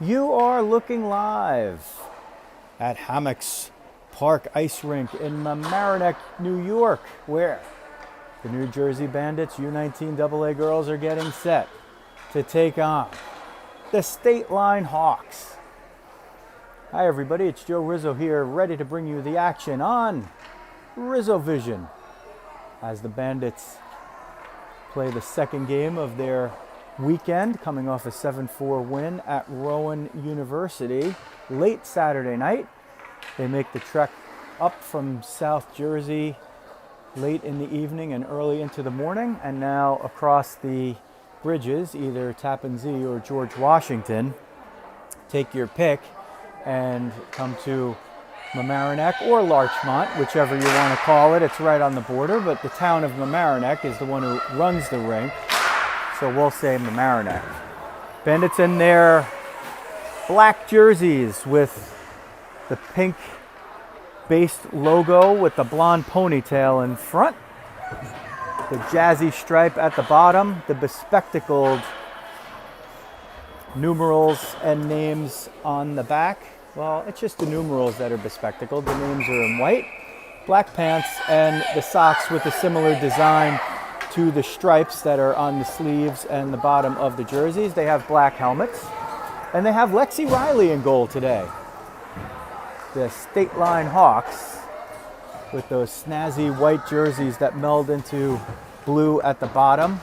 You are looking live at Hommocks Park Ice Rink in Mamaroneck, New York, where the New Jersey Bandits U19 AA girls are getting set to take on the Stateline Hawks. Hi everybody, it's Joe Rizzo here, ready to bring you the action on Rizzo Vision as the Bandits play the second game of their weekend, coming off a 7-4 win at Rowan University late Saturday night. They make the trek up from South Jersey late in the evening and early into the morning, and now across the bridges, either Tappan Zee or George Washington. Take your pick and come to Mamaroneck or Larchmont, whichever you want to call it. It's right on the border, but the town of Mamaroneck is the one who runs the rink, so we'll say Mamaroneck. Bandits in their black jerseys with the pink-based logo with the blonde ponytail in front, the jazzy stripe at the bottom, the bespectacled numerals and names on the back. Well, it's just the numerals that are bespectacled. The names are in white, black pants, and the socks with a similar design to the stripes that are on the sleeves and the bottom of the jerseys. They have black helmets, and they have Lexi Riley in goal today. The Stateline Hawks with those snazzy white jerseys that meld into blue at the bottom,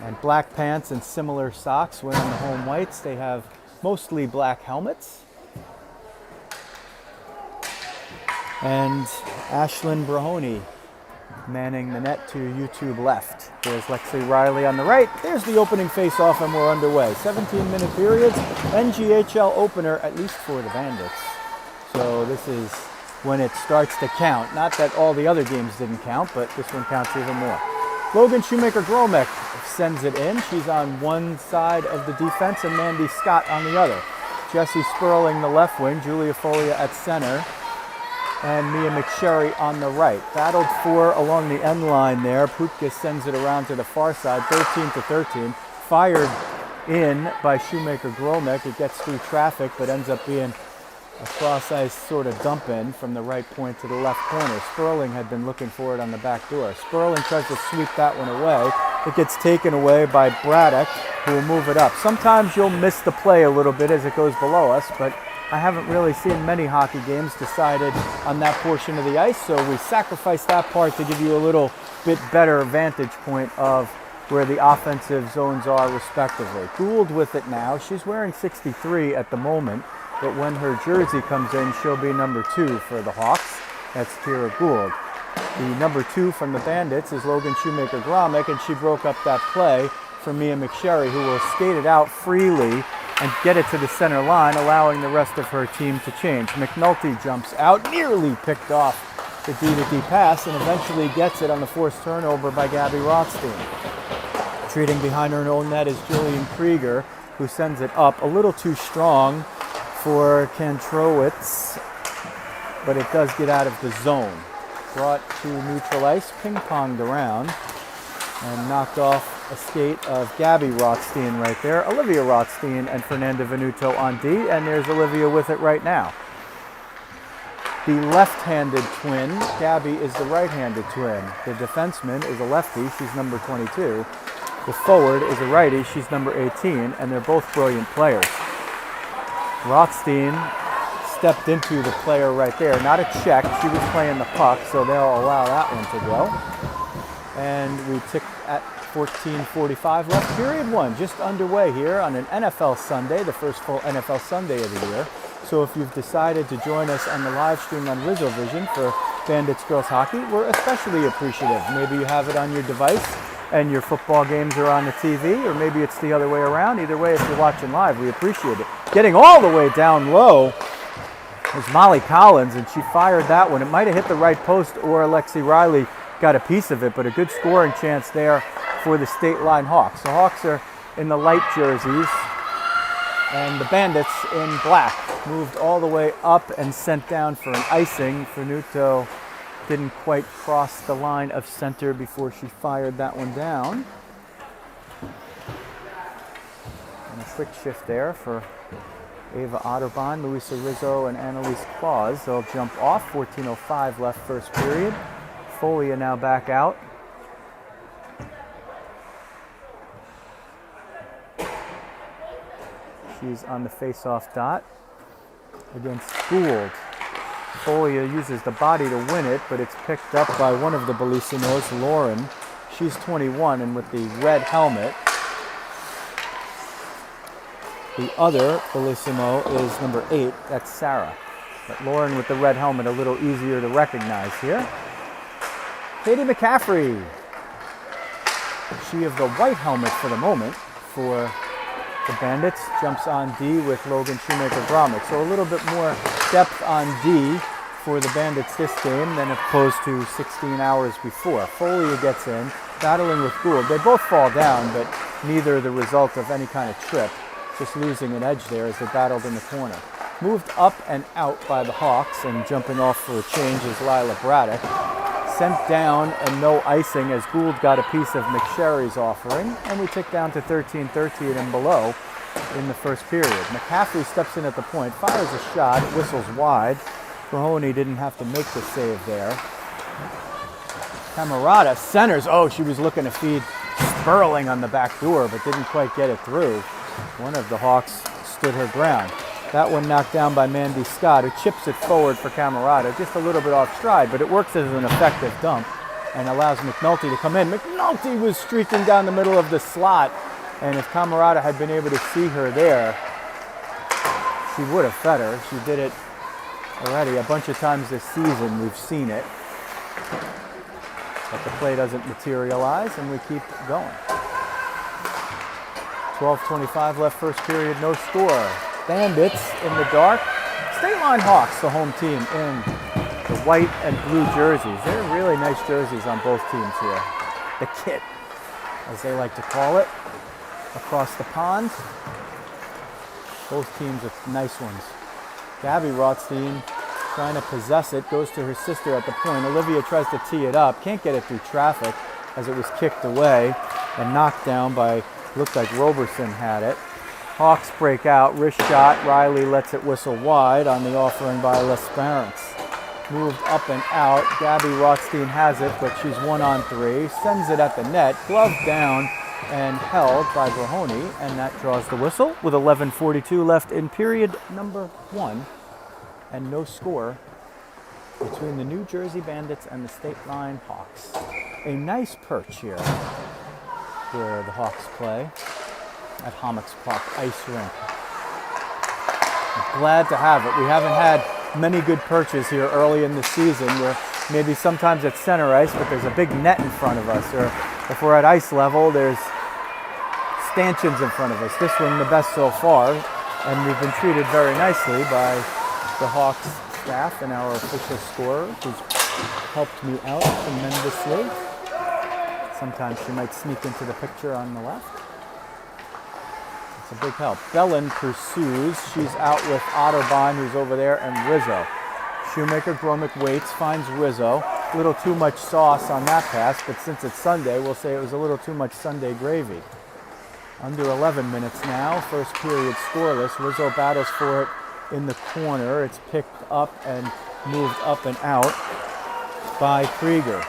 and black pants and similar socks wearing the home whites. They have mostly black helmets. And Ashlyn Brahoni manning the net to YouTube left. There's Lexi Riley on the right. There's the opening face-off, and we're underway. 17-minute periods, NGHL opener, at least for the Bandits. So this is when it starts to count. Not that all the other games didn't count, but this one counts even more. Logan Shoemaker-Gromek sends it in. She's on one side of the defense and Mandy Scott on the other. Jessie Sperling the left wing, Julia Folia at center, and Mia McSherry on the right. Battled for along the end line there. Putka sends it around to the far side, 13-13. Fired in by Shoemaker-Gromek. It gets through traffic, but ends up being a cross-ice sort of dump in from the right point to the left corner. Sperling had been looking for it on the back door. Sperling tries to sweep that one away. It gets taken away by Braddock, who will move it up. Sometimes you'll miss the play a little bit as it goes below us, but I haven't really seen many hockey games decided on that portion of the ice, so we sacrificed that part to give you a little bit better vantage point of where the offensive zones are respectively. Gould with it now. She's wearing 63 at the moment, but when her jersey comes in, she'll be number 2 for the Hawks. That's Kira Gould. The number 2 from the Bandits is Logan Shoemaker-Gromek, and she broke up that play for Mia McSherry, who will skate it out freely and get it to the center line, allowing the rest of her team to change. McNulty jumps out, nearly picked off the D-to-D pass, and eventually gets it on the forced turnover by Gabby Rothstein. Treating behind her own net is Jillian Krieger, who sends it up a little too strong for Kantrowitz, but it does get out of the zone. Brought to neutral ice, ping-ponged around, and knocked off a skate of Gabby Rothstein right there. Olivia Rothstein and Fernanda Venuto on D, and there's Olivia with it right now. The left-handed twin, Gabby, is the right-handed twin. The defenseman is a lefty, she's number 22. The forward is a righty, she's number 18, and they're both brilliant players. Rothstein stepped into the player right there. Not a check, she was playing the puck, so they'll allow that one to go. And we tick at 14:45 left. Period 1 just underway here on an NFL Sunday, the first full NFL Sunday of the year. So if you've decided to join us on the live stream on Rizzo Vision for Bandits Girls Hockey, we're especially appreciative. Maybe you have it on your device and your football games are on the TV, or maybe it's the other way around. Either way, if you're watching live, we appreciate it. Getting all the way down low was Molly Collins, and she fired that one. It might have hit the right post, or Lexi Riley got a piece of it, but a good scoring chance there for the Stateline Hawks. The Hawks are in the light jerseys, and the Bandits in black. Moved all the way up and sent down for an icing. Fernuto didn't quite cross the line of center before she fired that one down. And a quick shift there for Ava Otterbein, Louisa Rizzo, and Annalise Claus. They'll jump off. 14:05 left first period. Folia now back out. She's on the face-off dot against Gould. Folia uses the body to win it, but it's picked up by one of the Bellissimos, Lauren. She's 21 and with the red helmet. The other Bellissimo is number 8, that's Sarah. But Lauren with the red helmet, a little easier to recognize here. Katie McCaffrey. She of the white helmet for the moment for the Bandits, jumps on D with Logan Shoemaker-Gromick. So a little bit more depth on D for the Bandits this game than opposed to 16 hours before. Folia gets in, battling with Gould. They both fall down, but neither the result of any kind of trip. Just losing an edge there as they battled in the corner. Moved up and out by the Hawks, and jumping off for a change is Lila Braddock. Sent down and no icing as Gould got a piece of McSherry's offering, and we tick down to 13-13 and below in the first period. McCaffrey steps in at the point, fires a shot, whistles wide. Mahoney didn't have to make the save there. Camerata centers. Oh, she was looking to feed Sperling on the back door, but didn't quite get it through. One of the Hawks stood her ground. That one knocked down by Mandy Scott, who chips it forward for Camerata, just a little bit off stride, but it works as an effective dump and allows McNulty to come in. McNulty was streaking down the middle of the slot, and if Camerata had been able to see her there, she would have fed her. She did it already a bunch of times this season. We've seen it. But the play doesn't materialize, and we keep going. 12:25 left first period, no score. Bandits in the dark. Stateline Hawks, the home team, in the white and blue jerseys. They're really nice jerseys on both teams here. The kit, as they like to call it, across the pond. Both teams are nice ones. Gabby Rothstein trying to possess it, goes to her sister at the point. Olivia tries to tee it up, can't get it through traffic as it was kicked away and knocked down by, looked like Roberson had it. Hawks break out, wrist shot, Riley lets it whistle wide on the offering by L'Esperance. Moved up and out, Gabby Rothstein has it, but she's 1-on-3, sends it at the net, glove down and held by Brahoni, and that draws the whistle with 11:42 left in period number 1, and no score between the New Jersey Bandits and the Stateline Hawks. A nice perch here where the Hawks play at Hommocks Park Ice Rink. I'm glad to have it. We haven't had many good perches here early in the season. Where maybe sometimes it's center ice, but there's a big net in front of us, or if we're at ice level, there's stanchions in front of us. This one the best so far, and we've been treated very nicely by the Hawks staff and our official scorer, who's helped me out tremendously. Sometimes she might sneak into the picture on the left. It's a big help. Bellin pursues. She's out with Otterbein, who's over there, and Rizzo. Shoemaker-Gromick waits, finds Rizzo. A little too much sauce on that pass, but since it's Sunday, we'll say it was a little too much Sunday gravy. Under 11 minutes now, first period scoreless. Rizzo battles for it in the corner. It's picked up and moved up and out by Krieger.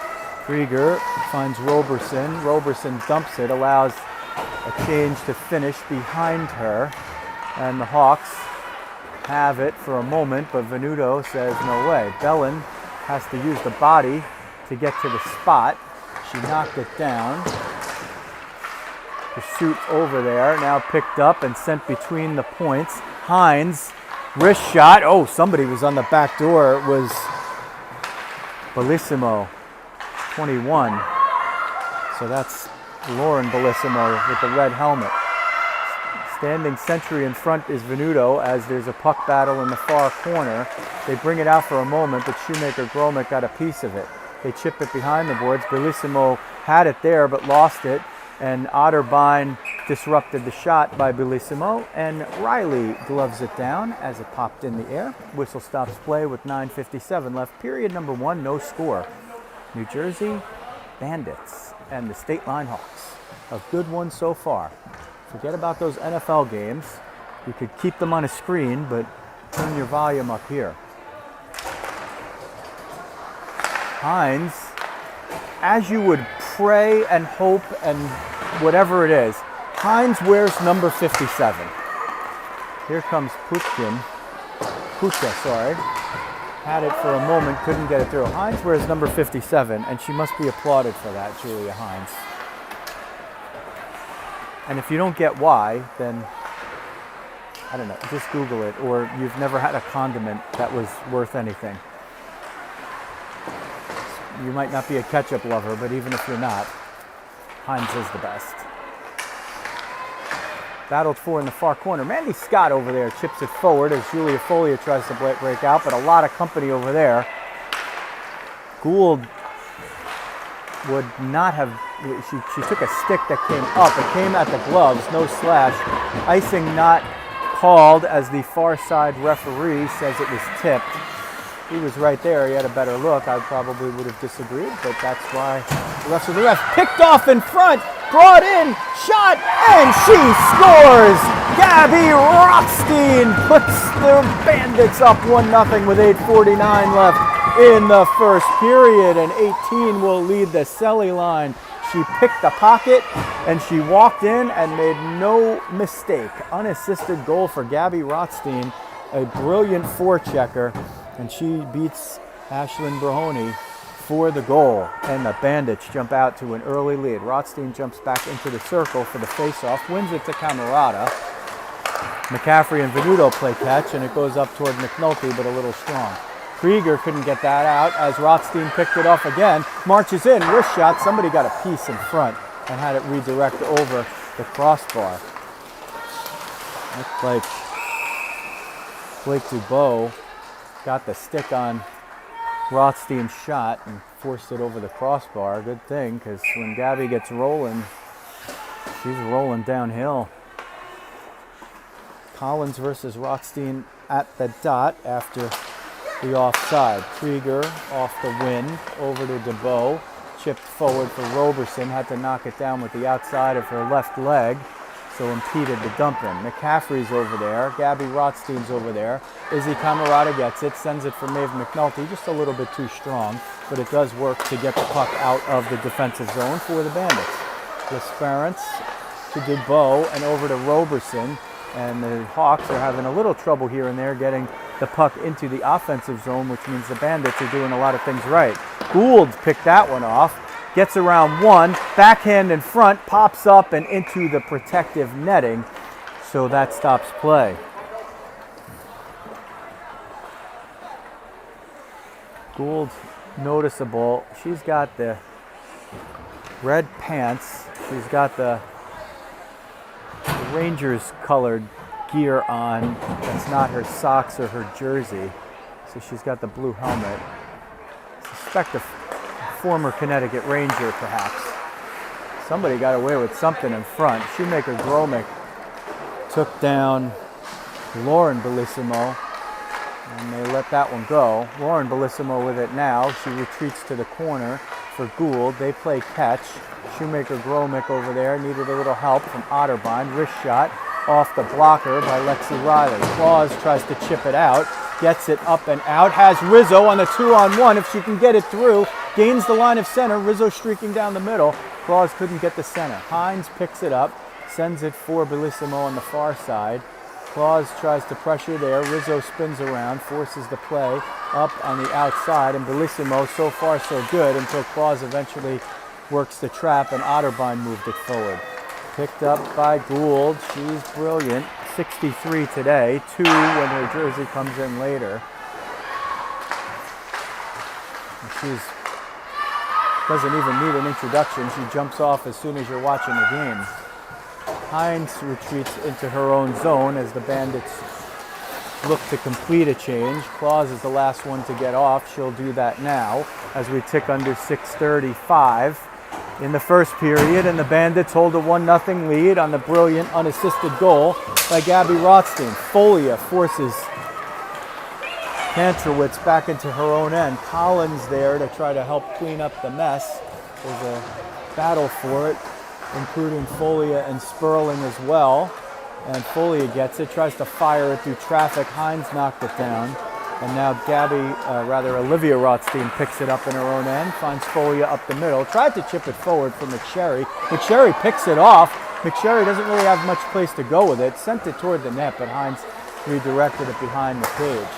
Krieger finds Roberson. Roberson dumps it, allows a change to finish behind her, and the Hawks have it for a moment, but Venuto says no way. Bellin has to use the body to get to the spot. She knocked it down. Pursuit over there, now picked up and sent between the points. Hines, wrist shot. Oh, somebody was on the back door. It was Bellissimo, 21. So that's Lauren Bellissimo with the red helmet. Standing sentry in front is Venuto as there's a puck battle in the far corner. They bring it out for a moment, but Shoemaker-Gromick got a piece of it. They chip it behind the boards. Bellissimo had it there but lost it, and Otterbein disrupted the shot by Bellissimo, and Riley gloves it down as it popped in the air. Whistle stops play with 9:57 left. Period number 1, no score. New Jersey Bandits and the Stateline Hawks. A good one so far. Forget about those NFL games. You could keep them on a screen, but turn your volume up here. Hines, as you would pray and hope and whatever it is, Hines wears number 57. Here comes Pucha, had it for a moment, couldn't get it through. Hines wears number 57, and she must be applauded for that, Julia Hines. And if you don't get why, then, I don't know, just Google it, or you've never had a condiment that was worth anything. You might not be a ketchup lover, but even if you're not, Heinz is the best. Battled for in the far corner. Mandy Scott over there chips it forward as Julia Folia tries to break out, but a lot of company over there. Gould would not have, she took a stick that came up. It came at the gloves, no slash. Icing not called as the far side referee says it was tipped. He was right there. He had a better look. I probably would have disagreed, but that's why the rest of the ref picked off in front, brought in, shot, and she scores! Gabby Rothstein puts the Bandits up 1-0 with 8:49 left in the first period, and 18 will lead the Selly line. She picked the pocket, and she walked in and made no mistake. Unassisted goal for Gabby Rothstein, a brilliant forechecker. And she beats Ashlyn Brahoni for the goal. And the Bandits jump out to an early lead. Rothstein jumps back into the circle for the face-off, wins it to Camerata. McCaffrey and Venuto play catch, and it goes up toward McNulty, but a little strong. Krieger couldn't get that out as Rothstein picked it off again. Marches in, wrist shot. Somebody got a piece in front and had it redirect over the crossbar. Looks like Blake Dubois got the stick on Rothstein's shot and forced it over the crossbar. Good thing, because when Gabby gets rolling, she's rolling downhill. Collins versus Rothstein at the dot after the offside. Krieger off the win, over to DeBow. Chipped forward for Roberson, had to knock it down with the outside of her left leg, so impeded the dump in. McCaffrey's over there. Gabby Rothstein's over there. Izzy Camerata gets it, sends it for Maeve McNulty, just a little bit too strong, but it does work to get the puck out of the defensive zone for the Bandits. Lesperance to Dubois and over to Roberson, and the Hawks are having a little trouble here and there getting the puck into the offensive zone, which means the Bandits are doing a lot of things right. Gould picked that one off. Gets around one, backhand in front, pops up and into the protective netting, so that stops play. Gould noticeable. She's got the red pants. She's got the Rangers colored gear on. That's not her socks or her jersey. So she's got the blue helmet. I suspect a former Connecticut Ranger, perhaps. Somebody got away with something in front. Shoemaker Gromick took down Lauren Bellissimo, and they let that one go. Lauren Bellissimo with it now. She retreats to the corner for Gould. They play catch. Shoemaker Gromick over there needed a little help from Otterbein. Wrist shot off the blocker by Lexi Riley. Claus tries to chip it out. Gets it up and out. Has Rizzo on the 2-on-1. If she can get it through, gains the line of center. Rizzo streaking down the middle. Claus couldn't get the center. Hines picks it up, sends it for Bellissimo on the far side. Claus tries to pressure there. Rizzo spins around, forces the play up on the outside, and Bellissimo, so far so good until Claus eventually works the trap and Otterbein moved it forward. Picked up by Gould. She's brilliant. 63 today, 2 when her jersey comes in later. She doesn't even need an introduction. She jumps off as soon as you're watching the game. Hines retreats into her own zone as the Bandits look to complete a change. Claus is the last one to get off. She'll do that now as we tick under 6:35 in the first period, and the Bandits hold a 1-0 lead on the brilliant unassisted goal by Gabby Rothstein. Folia forces Kantrowitz back into her own end. Collins there to try to help clean up the mess. There's a battle for it. including Folia and Sperling as well. And Folia gets it, tries to fire it through traffic. Hines knocked it down. And now Olivia Rothstein picks it up in her own end, finds Folia up the middle, tried to chip it forward for McSherry. McSherry picks it off. McSherry doesn't really have much place to go with it, sent it toward the net, but Hines redirected it behind the cage.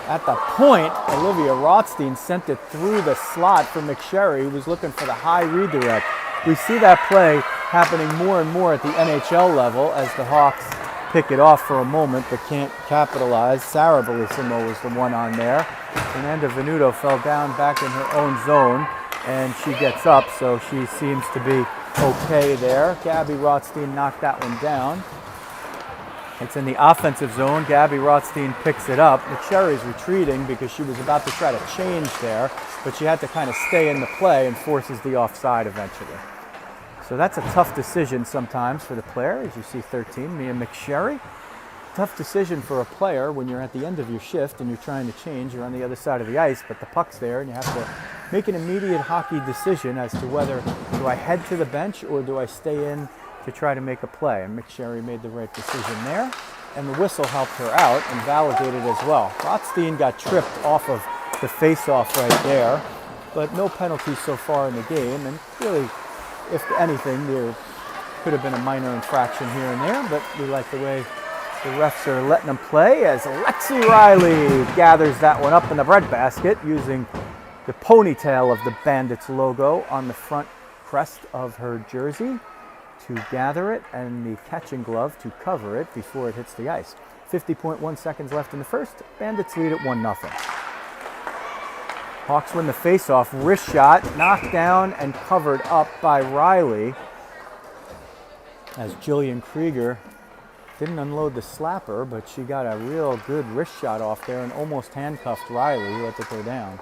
At the point, Olivia Rothstein sent it through the slot for McSherry, who was looking for the high redirect. We see that play happening more and more at the NHL level as the Hawks pick it off for a moment but can't capitalize. Sarah Bellissimo was the one on there. Fernanda Venuto fell down back in her own zone, and she gets up, so she seems to be okay there. Gabby Rothstein knocked that one down. It's in the offensive zone. Gabby Rothstein picks it up. McSherry's retreating because she was about to try to change there, but she had to kind of stay in the play and forces the offside eventually. So that's a tough decision sometimes for the player, as you see 13, Mia McSherry. Tough decision for a player when you're at the end of your shift and you're trying to change. You're on the other side of the ice, but the puck's there and you have to make an immediate hockey decision as to whether do I head to the bench or do I stay in to try to make a play. And McSherry made the right decision there, and the whistle helped her out and validated as well. Rothstein got tripped off of the face-off right there, but no penalties so far in the game, and really, if anything, there could have been a minor infraction here and there, but we like the way the refs are letting them play as Lexi Riley gathers that one up in the breadbasket using the ponytail of the Bandits logo on the front crest of her jersey to gather it and the catching glove to cover it before it hits the ice. 50.1 seconds left in the first. Bandits lead at 1-0. Hawks win the faceoff. Wrist shot, knocked down and covered up by Riley as Jillian Krieger didn't unload the slapper, but she got a real good wrist shot off there and almost handcuffed Riley, who had to go down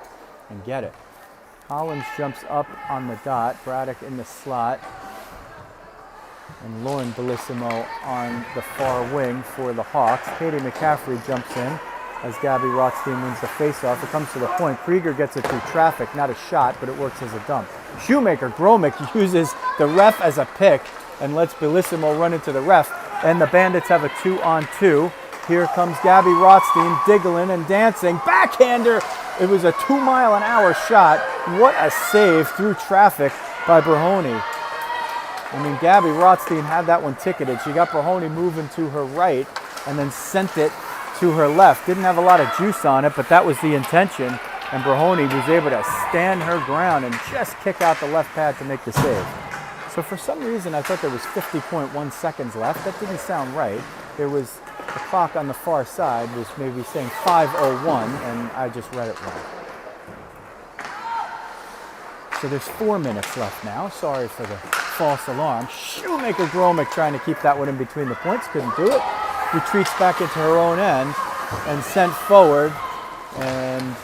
and get it. Collins jumps up on the dot. Braddock in the slot. And Lauren Bellissimo on the far wing for the Hawks. Katie McCaffrey jumps in as Gabby Rothstein wins the faceoff. It comes to the point. Krieger gets it through traffic, not a shot, but it works as a dump. Shoemaker Gromick uses the ref as a pick and lets Bellissimo run into the ref, and the Bandits have a 2-on-2. Here comes Gabby Rothstein diggling and dancing. Backhander! It was a 2-mile-an-hour shot. What a save through traffic by Brahoni. I mean, Gabby Rothstein had that one ticketed. She got Brahoni moving to her right and then sent it to her left. Didn't have a lot of juice on it, but that was the intention. And Brahoni was able to stand her ground and just kick out the left pad to make the save. So for some reason, I thought there was 50.1 seconds left. That didn't sound right. There was the clock on the far side was maybe saying 5:01, and I just read it wrong. So there's 4 minutes left now. Sorry for the false alarm. Shoemaker Gromick trying to keep that one in between the points. Couldn't do it. Retreats back into her own end and sent forward. And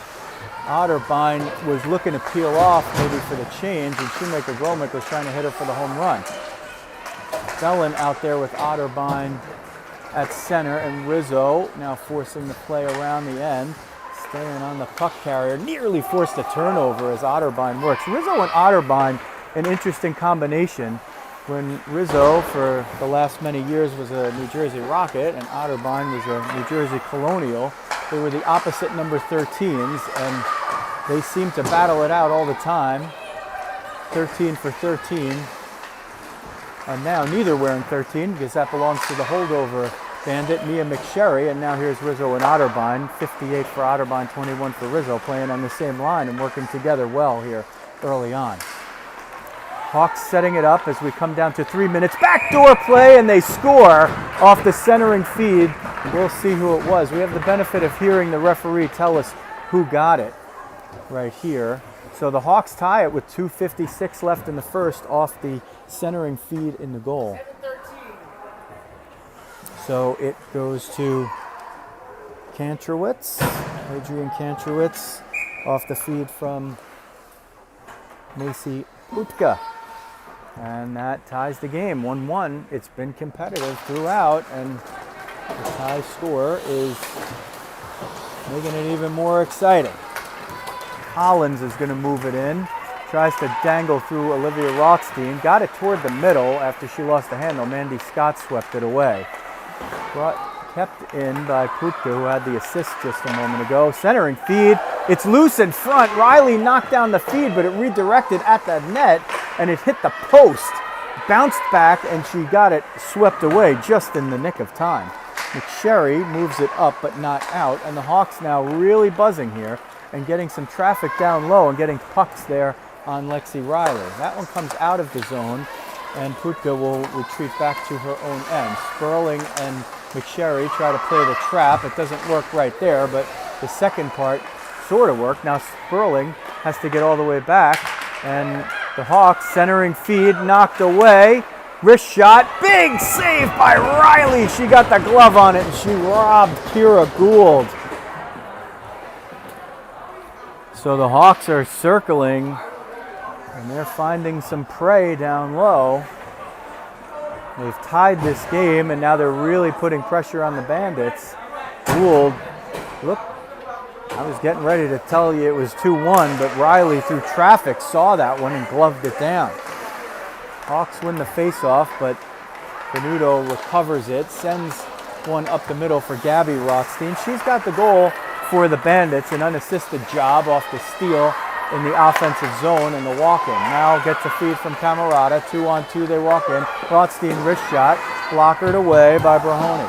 Otterbein was looking to peel off maybe for the change, and Shoemaker Gromick was trying to hit her for the home run. Bellin out there with Otterbein at center, and Rizzo now forcing the play around the end. Staying on the puck carrier, nearly forced a turnover as Otterbein works. Rizzo and Otterbein, an interesting combination. When Rizzo, for the last many years, was a New Jersey Rocket and Otterbein was a New Jersey Colonial, they were the opposite number 13s, and they seem to battle it out all the time. 13 for 13. And now neither wearing 13 because that belongs to the holdover Bandit, Mia McSherry, and now here's Rizzo and Otterbein. 58 for Otterbein, 21 for Rizzo, playing on the same line and working together well here early on. Hawks setting it up as we come down to 3 minutes. Backdoor play, and they score off the centering feed. We'll see who it was. We have the benefit of hearing the referee tell us who got it right here. So the Hawks tie it with 2:56 left in the first off the centering feed in the goal. So it goes to Kantrowitz, Adrian Kantrowitz, off the feed from Macy Utka. And that ties the game, 1-1. It's been competitive throughout, and the tie score is making it even more exciting. Collins is going to move it in. Tries to dangle through Olivia Rothstein. Got it toward the middle after she lost the handle. Mandy Scott swept it away. Kept in by Putka, who had the assist just a moment ago. Centering feed. It's loose in front. Riley knocked down the feed, but it redirected at the net, and it hit the post. Bounced back, and she got it swept away just in the nick of time. McSherry moves it up, but not out, and the Hawks now really buzzing here and getting some traffic down low and getting pucks there on Lexi Riley. That one comes out of the zone, and Putka will retreat back to her own end. Sperling and McSherry try to play the trap. It doesn't work right there, but the second part sort of worked. Now Sperling has to get all the way back, and the Hawks centering feed knocked away. Wrist shot, big save by Riley. She got the glove on it, and she robbed Kira Gould. So the Hawks are circling, and they're finding some prey down low. They've tied this game, and now they're really putting pressure on the Bandits. Gould, look, I was getting ready to tell you it was 2-1, but Riley, through traffic, saw that one and gloved it down. Hawks win the faceoff, but Venuto recovers it, sends one up the middle for Gabby Rothstein. She's got the goal for the Bandits, an unassisted job off the steal in the offensive zone and the walk-in. Now gets a feed from Camerata. 2-on-2, they walk in. Rothstein wrist shot, blockered away by Brahoni.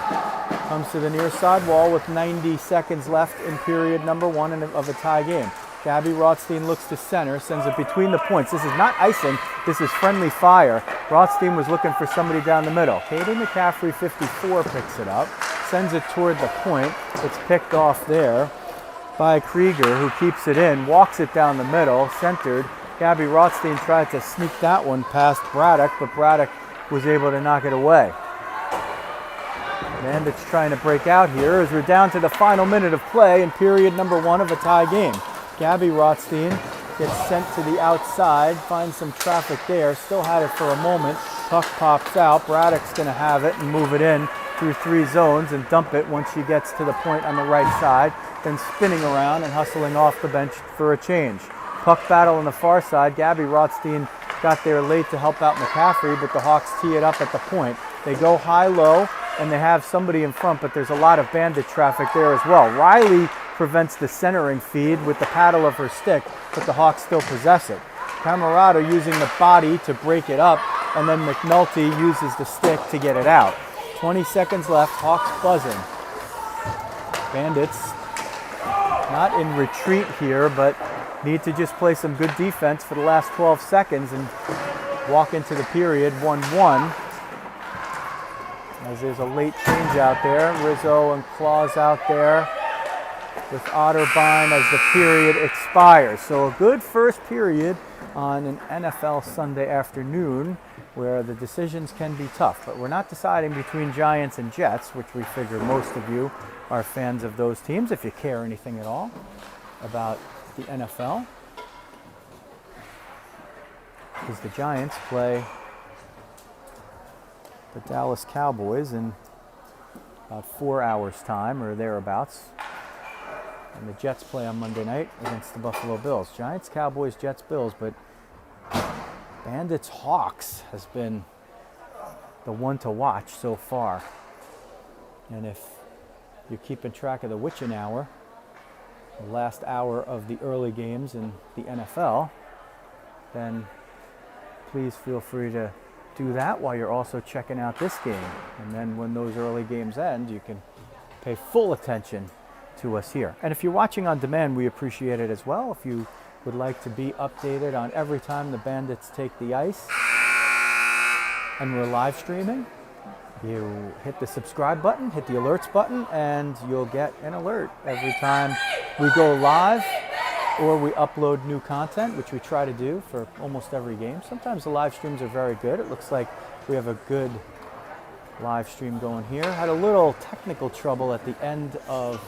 Comes to the near side wall with 90 seconds left in period number 1 of a tie game. Gabby Rothstein looks to center, sends it between the points. This is not icing, this is friendly fire. Rothstein was looking for somebody down the middle. Katie McCaffrey, 54, picks it up, sends it toward the point. It's picked off there by Krieger, who keeps it in, walks it down the middle, centered. Gabby Rothstein tried to sneak that one past Braddock, but Braddock was able to knock it away. Bandits trying to break out here as we're down to the final minute of play in period number 1 of a tie game. Gabby Rothstein gets sent to the outside, finds some traffic there, still had it for a moment. Puck pops out, Braddock's going to have it and move it in through 3 zones and dump it once she gets to the point on the right side, then spinning around and hustling off the bench for a change. Puck battle on the far side. Gabby Rothstein got there late to help out McCaffrey, but the Hawks tee it up at the point. They go high-low, and they have somebody in front, but there's a lot of Bandit traffic there as well. Riley prevents the centering feed with the paddle of her stick, but the Hawks still possess it. Camerata using the body to break it up, and then McNulty uses the stick to get it out. 20 seconds left, Hawks buzzing. Bandits not in retreat here, but need to just play some good defense for the last 12 seconds and walk into the period 1-1. As there's a late change out there. Rizzo and Claus out there with Otterbein as the period expires. So a good first period on an NFL Sunday afternoon where the decisions can be tough. But we're not deciding between Giants and Jets, which we figure most of you are fans of those teams, if you care anything at all about the NFL. Because the Giants play the Dallas Cowboys in about 4 hours' time or thereabouts. And the Jets play on Monday night against the Buffalo Bills. Giants, Cowboys, Jets, Bills, but Bandits, Hawks has been the one to watch so far. And if you're keeping track of the witching hour, the last hour of the early games in the NFL, then please feel free to do that while you're also checking out this game. And then when those early games end, you can pay full attention to us here. And if you're watching on demand, we appreciate it as well. If you would like to be updated on every time the Bandits take the ice and we're live streaming, you hit the subscribe button, hit the alerts button, and you'll get an alert every time we go live or we upload new content, which we try to do for almost every game. Sometimes the live streams are very good. It looks like we have a good live stream going here. Had a little technical trouble at the end of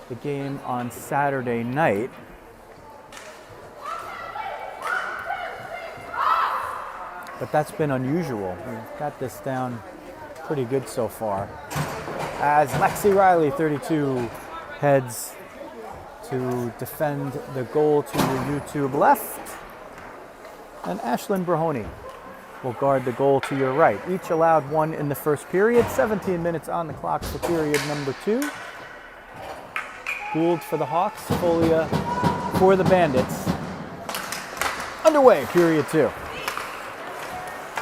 the game on Saturday night. But that's been unusual. We've got this down pretty good so far. As Lexi Riley, 32, heads to defend the goal to the YouTube left. and Ashlyn Brahoni will guard the goal to your right. Each allowed one in the first period. 17 minutes on the clock for period number 2. Gould for the Hawks, Folia for the Bandits. Underway, period 2.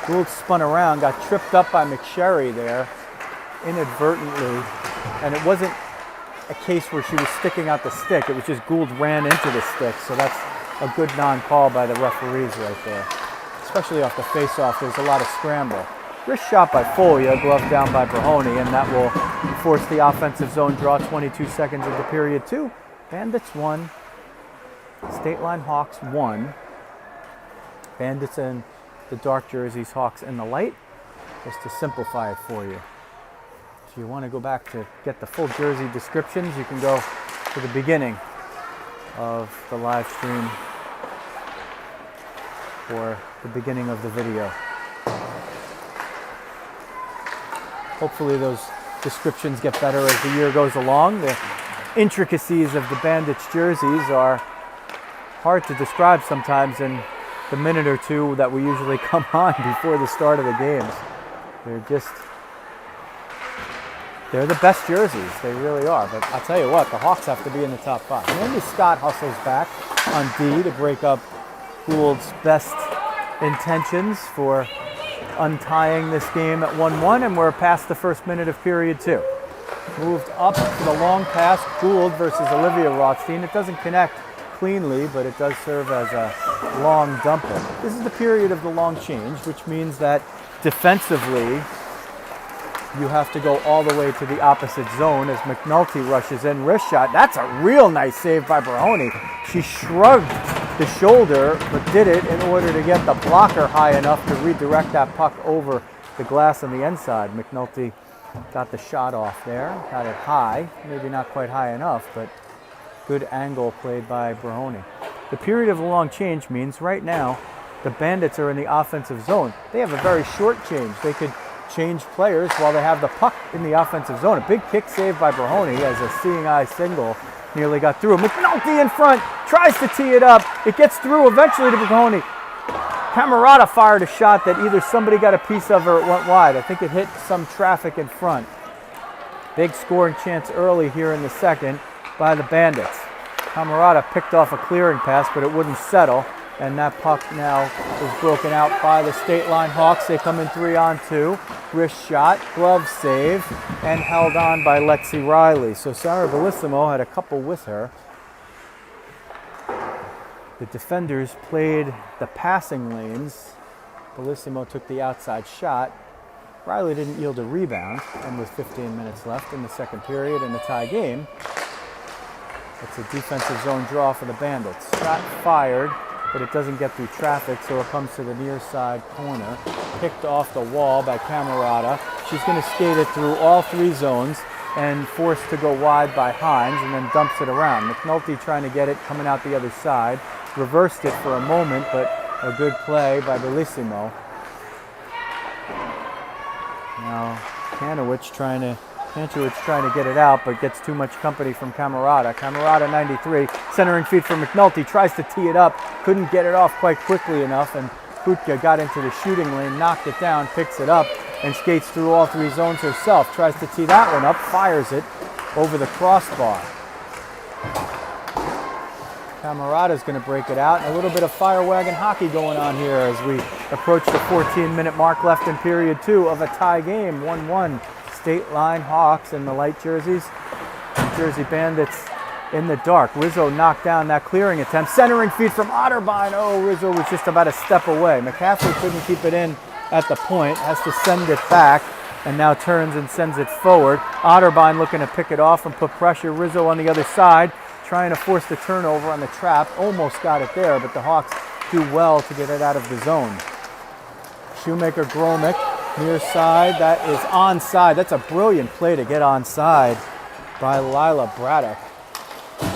Gould spun around, got tripped up by McSherry there inadvertently, and it wasn't a case where she was sticking out the stick, it was just Gould ran into the stick, so that's a good non-call by the referees right there. Especially off the face-off, there's a lot of scramble. Wrist shot by Folia, glove down by Brahoni, and that will force the offensive zone draw. 22 seconds into period 2. Bandits 1, Stateline Hawks 1. Bandits in the dark jerseys, Hawks in the light, just to simplify it for you. If you want to go back to get the full jersey descriptions, you can go to the beginning of the live stream or the beginning of the video. Hopefully those descriptions get better as the year goes along. The intricacies of the Bandits jerseys are hard to describe sometimes in the minute or two that we usually come on before the start of the games. They're the best jerseys, they really are. But I'll tell you what, the Hawks have to be in the top 5. Andy Scott hustles back on D to break up Gould's best intentions for untying this game at 1-1, and we're past the first minute of period 2. Moved up to the long pass, Gould versus Olivia Rothstein. It doesn't connect cleanly, but it does serve as a long dumper. This is the period of the long change, which means that defensively you have to go all the way to the opposite zone as McNulty rushes in. Wrist shot. That's a real nice save by Brahoni. She shrugged the shoulder, but did it in order to get the blocker high enough to redirect that puck over the glass on the inside. McNulty got the shot off there, got it high, maybe not quite high enough, but good angle played by Brahoni. The period of the long change means right now the Bandits are in the offensive zone. They have a very short change. They could change players while they have the puck in the offensive zone. A big kick save by Brahoni as a seeing eye single nearly got through. McNulty in front, tries to tee it up. It gets through eventually to Brahoni. Camerata fired a shot that either somebody got a piece of or it went wide. I think it hit some traffic in front. Big scoring chance early here in the second by the Bandits. Camerata picked off a clearing pass, but it wouldn't settle, and that puck now is broken out by the Stateline Hawks. They come in 3-on-2. Wrist shot, glove save, and held on by Lexi Riley. So Sarah Bellissimo had a couple with her. The defenders played the passing lanes. Bellissimo took the outside shot. Riley didn't yield a rebound, and with 15 minutes left in the second period in the tie game, it's a defensive zone draw for the Bandits. Shot fired, but it doesn't get through traffic, so it comes to the near side corner. Picked off the wall by Camerata. She's going to skate it through all 3 zones and forced to go wide by Hines, and then dumps it around. McNulty trying to get it coming out the other side. Reversed it for a moment, but a good play by Bellissimo. Now Kanowicz trying to get it out, but gets too much company from Camerata. Camerata 93, centering feed for McNulty, tries to tee it up, couldn't get it off quite quickly enough, and Kutka got into the shooting lane, knocked it down, picks it up, and skates through all 3 zones herself. Tries to tee that one up, fires it over the crossbar. Camerata's going to break it out, and a little bit of fire wagon hockey going on here as we approach the 14-minute mark left in period 2 of a tie game, 1-1. Stateline Hawks in the light jerseys, Jersey Bandits in the dark. Rizzo knocked down that clearing attempt. Centering feed from Otterbein. Oh, Rizzo was just about a step away. McCaffrey couldn't keep it in at the point, has to send it back, and now turns and sends it forward. Otterbein looking to pick it off and put pressure. Rizzo on the other side, trying to force the turnover on the trap. Almost got it there, but the Hawks do well to get it out of the zone. Shoemaker Gromick, near side, that is onside. That's a brilliant play to get onside by Lila Braddock.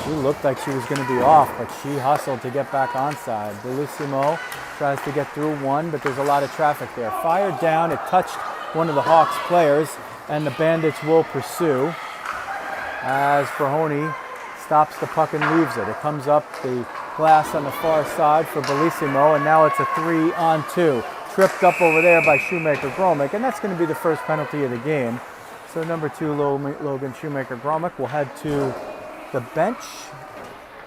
She looked like she was going to be off, but she hustled to get back onside. Bellissimo tries to get through one, but there's a lot of traffic there. Fired down, it touched one of the Hawks players, and the Bandits will pursue as Brahoni stops the puck and leaves it. It comes up the glass on the far side for Bellissimo, and now it's a 3-on-2. Tripped up over there by Shoemaker Gromick, and that's going to be the first penalty of the game. So number 2, Logan Shoemaker Gromick will head to the bench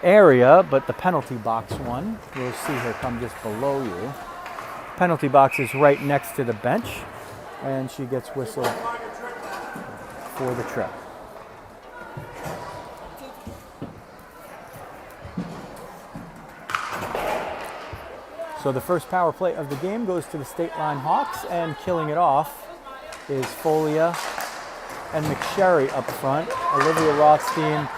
area, but the penalty box one, you'll see her come just below you. Penalty box is right next to the bench, and she gets whistled for the trip. So the first power play of the game goes to the Stateline Hawks, and killing it off is Folia and McSherry up front, Olivia Rothstein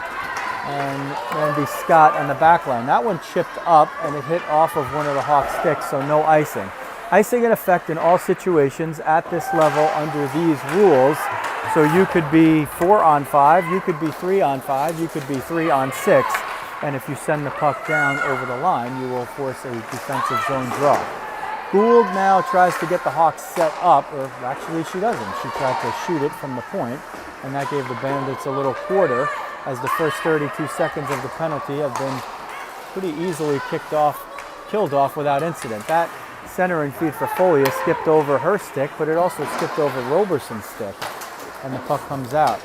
and Mandy Scott on the back line. That one chipped up and it hit off of one of the Hawks' sticks, so no icing. Icing in effect in all situations at this level under these rules. So you could be 4-on-5, you could be 3-on-5, you could be 3-on-6. And if you send the puck down over the line, you will force a defensive zone draw. Gould now tries to get the Hawks set up, or actually she doesn't. She tried to shoot it from the point, and that gave the Bandits a little quarter, as the first 32 seconds of the penalty have been pretty easily killed off without incident. That centering feed for Folia skipped over her stick, but it also skipped over Roberson's stick, and the puck comes out.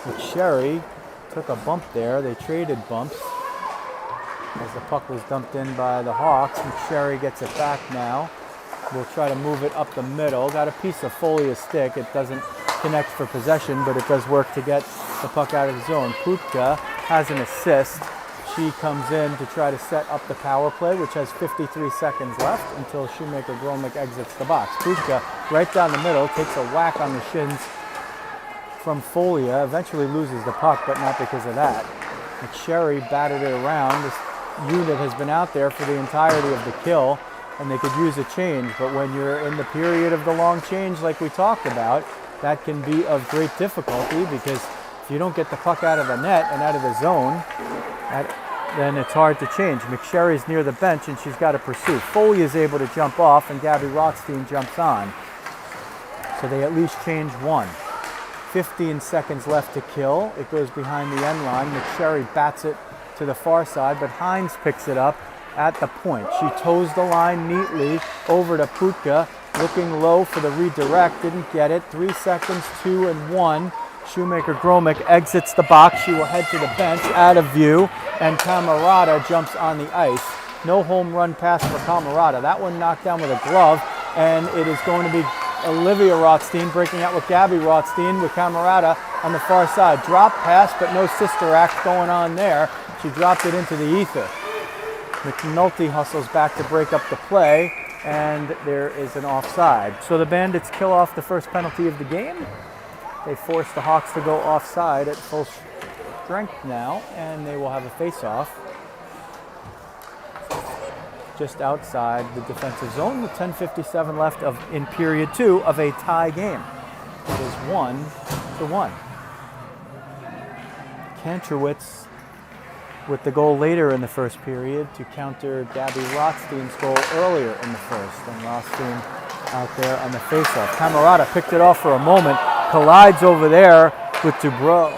McSherry took a bump there. They traded bumps as the puck was dumped in by the Hawks. McSherry gets it back now. We'll try to move it up the middle. Got a piece of Folia's stick. It doesn't connect for possession, but it does work to get the puck out of the zone. Putka has an assist. She comes in to try to set up the power play, which has 53 seconds left until Shoemaker Gromick exits the box. Putka right down the middle, takes a whack on the shins from Folia, eventually loses the puck, but not because of that. McSherry batted it around. This unit has been out there for the entirety of the kill, and they could use a change, but when you're in the period of the long change like we talked about, that can be of great difficulty, because if you don't get the puck out of the net and out of the zone, then it's hard to change. McSherry's near the bench, and she's got to pursue. Foley is able to jump off, and Gabby Rothstein jumps on. So they at least change one. 15 seconds left to kill. It goes behind the end line. McSherry bats it to the far side, but Hines picks it up at the point. She toes the line neatly over to Putka, looking low for the redirect. Didn't get it. 3 seconds, 2 and 1. Shoemaker Gromick exits the box. She will head to the bench, out of view, and Camerata jumps on the ice. No home run pass for Camerata. That one knocked down with a glove, and it is going to be Olivia Rothstein breaking out with Gabby Rothstein with Camerata on the far side. Drop pass, but no sister act going on there. She dropped it into the ether. McNulty hustles back to break up the play, and there is an offside. So the Bandits kill off the first penalty of the game. They force the Hawks to go offside at full strength now, and they will have a face-off just outside the defensive zone with 10:57 left in period 2 of a tie game. It is 1-1. Kantrowitz with the goal later in the first period to counter Gabby Rothstein's goal earlier in the first. And Rothstein out there on the face-off. Camerata picked it off for a moment, collides over there with Dubrow.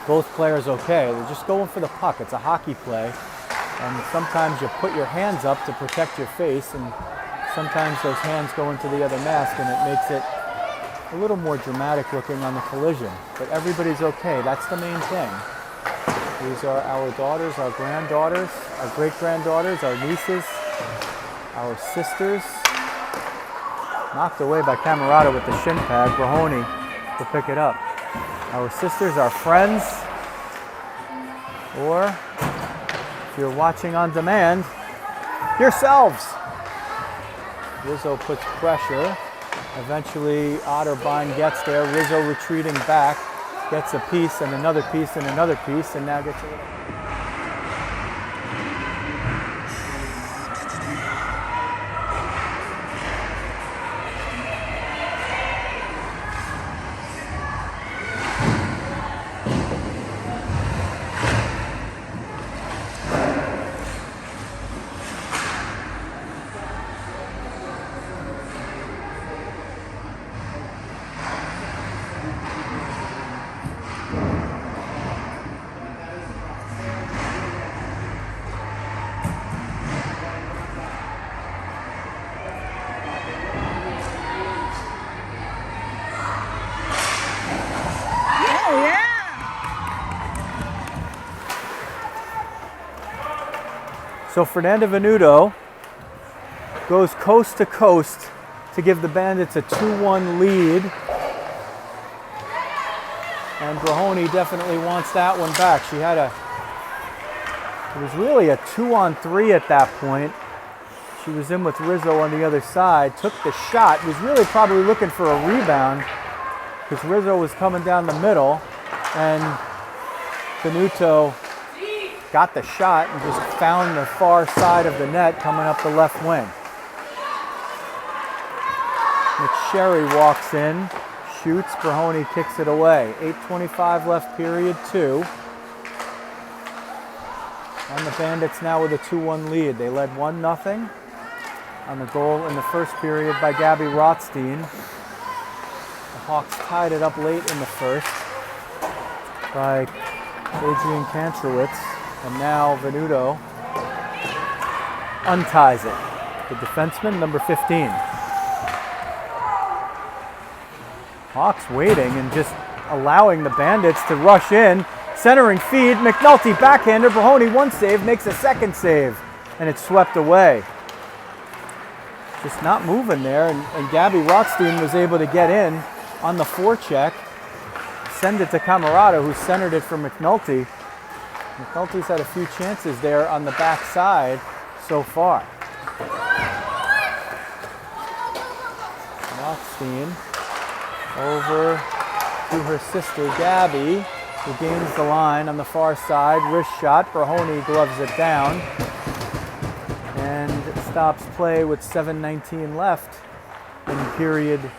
Both players okay. They're just going for the puck. It's a hockey play. And sometimes you put your hands up to protect your face, and sometimes those hands go into the other mask, and it makes it a little more dramatic looking on the collision. But everybody's okay. That's the main thing. These are our daughters, our granddaughters, our great-granddaughters, our nieces, our sisters. Knocked away by Camerata with the shin pad. Brahoni to pick it up. Our sisters, our friends, or if you're watching on demand, yourselves. Rizzo puts pressure. Eventually, Otterbein gets there. Rizzo retreating back, gets a piece and another piece and another piece, and now gets a little. So Fernanda Venuto goes coast to coast to give the Bandits a 2-1 lead. And Brahoni definitely wants that one back. It was really a 2-on-3 at that point. She was in with Rizzo on the other side, took the shot, was really probably looking for a rebound because Rizzo was coming down the middle, and Venuto got the shot and just found the far side of the net coming up the left wing. McSherry walks in, shoots, Brahoni kicks it away. 8:25 left, period 2. And the Bandits now with a 2-1 lead. They led 1-0 on the goal in the first period by Gabby Rothstein. The Hawks tied it up late in the first by Adrian Kantrowitz. And now Venuto unties it. The defenseman, number 15. Hawks waiting and just allowing the Bandits to rush in. Centering feed, McNulty backhander, Brahoni one save, makes a second save, and it's swept away. Just not moving there, and Gabby Rothstein was able to get in on the forecheck, send it to Camarado, who centered it for McNulty. McNulty's had a few chances there on the back side so far. Rothstein over to her sister Gabby, who gains the line on the far side. Wrist shot, Brahoni gloves it down and stops play with 7:19 left in period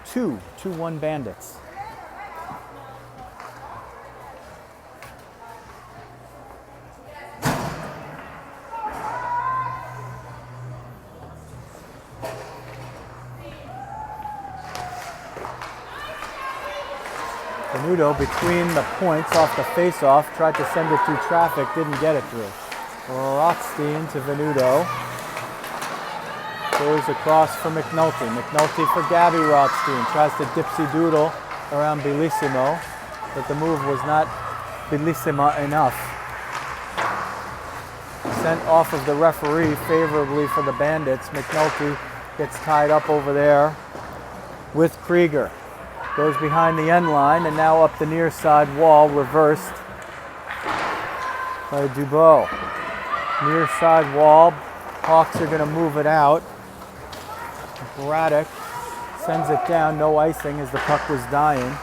2. 2-1 Bandits. Venuto between the points off the face-off, tried to send it through traffic, didn't get it through. Rothstein to Venuto. Goes across for McNulty. McNulty for Gabby Rothstein. Tries to dipsy-doodle around Bellissimo, but the move was not bellissima enough. Sent off of the referee favorably for the Bandits. McNulty gets tied up over there with Krieger. Goes behind the end line and now up the near side wall, reversed by Dubois. Near side wall, Hawks are going to move it out. Braddock sends it down, no icing as the puck was dying.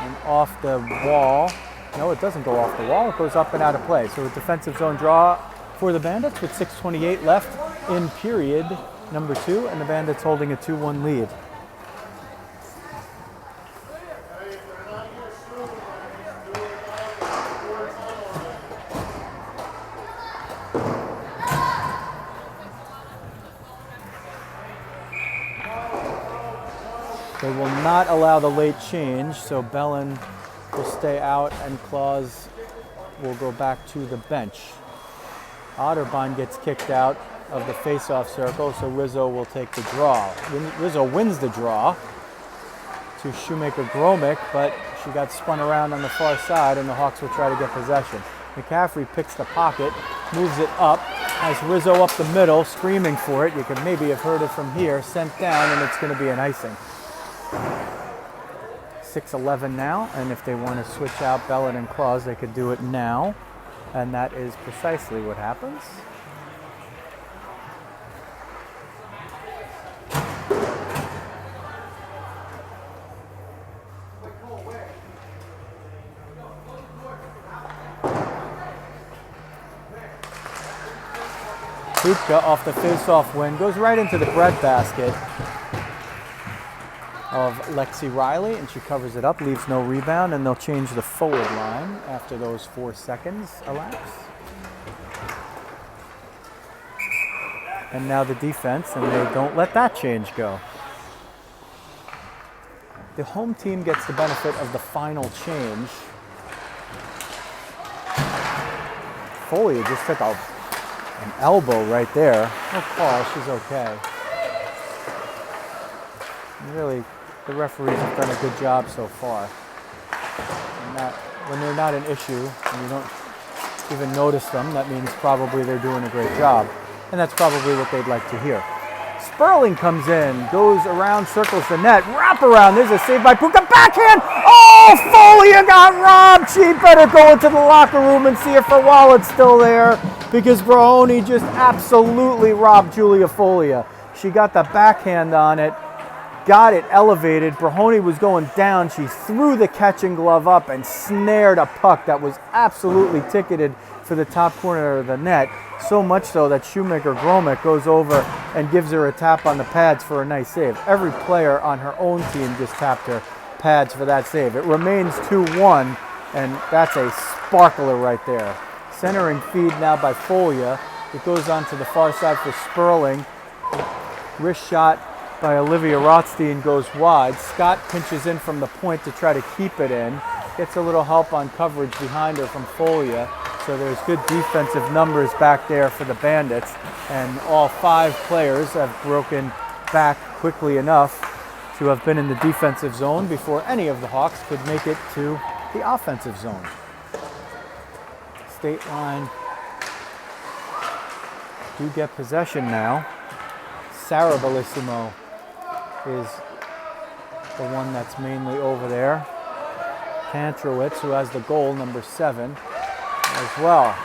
And off the wall, no, it doesn't go off the wall, it goes up and out of play. So a defensive zone draw for the Bandits with 6:28 left in period number 2, and the Bandits holding a 2-1 lead. They will not allow the late change, so Bellin will stay out and Claus will go back to the bench. Otterbein gets kicked out of the face-off circle, so Rizzo will take the draw. Rizzo wins the draw to Shoemaker Gromick, but she got spun around on the far side and the Hawks will try to get possession. McCaffrey picks the pocket, moves it up, has Rizzo up the middle, screaming for it. You could maybe have heard it from here, sent down, and it's going to be an icing. 6:11 now, and if they want to switch out Bellin and Claus, they could do it now, and that is precisely what happens. Kupka off the face-off win, goes right into the breadbasket of Lexi Riley, and she covers it up, leaves no rebound, and they'll change the forward line after those 4 seconds elapse. And now the defense, and they don't let that change go. The home team gets the benefit of the final change. Foley just took an elbow right there. No call, she's okay. Really, the referees have done a good job so far. When they're not an issue, and you don't even notice them. That means probably they're doing a great job. And that's probably what they'd like to hear. Sperling comes in, goes around, circles the net, wrap around. There's a save by Puka, backhand. Oh, Folia got robbed. She better go into the locker room and see if her wallet's still there, because Brahoni just absolutely robbed Julia Folia. She got the backhand on it, got it elevated. Brahoni was going down. She threw the catching glove up and snared a puck that was absolutely ticketed for the top corner of the net. So much so that Shoemaker Gromick goes over and gives her a tap on the pads for a nice save. Every player on her own team just tapped her pads for that save. It remains 2-1, and that's a sparkler right there. Centering feed now by Folia. It goes on to the far side for Sperling. Wrist shot by Olivia Rothstein goes wide. Scott pinches in from the point to try to keep it in. Gets a little help on coverage behind her from Folia. So there's good defensive numbers back there for the Bandits. And all 5 players have broken back quickly enough to have been in the defensive zone before any of the Hawks could make it to the offensive zone. Stateline do get possession now. Sarah Bellissimo is the one that's mainly over there. Kantrowitz, who has the goal, number 7, as well.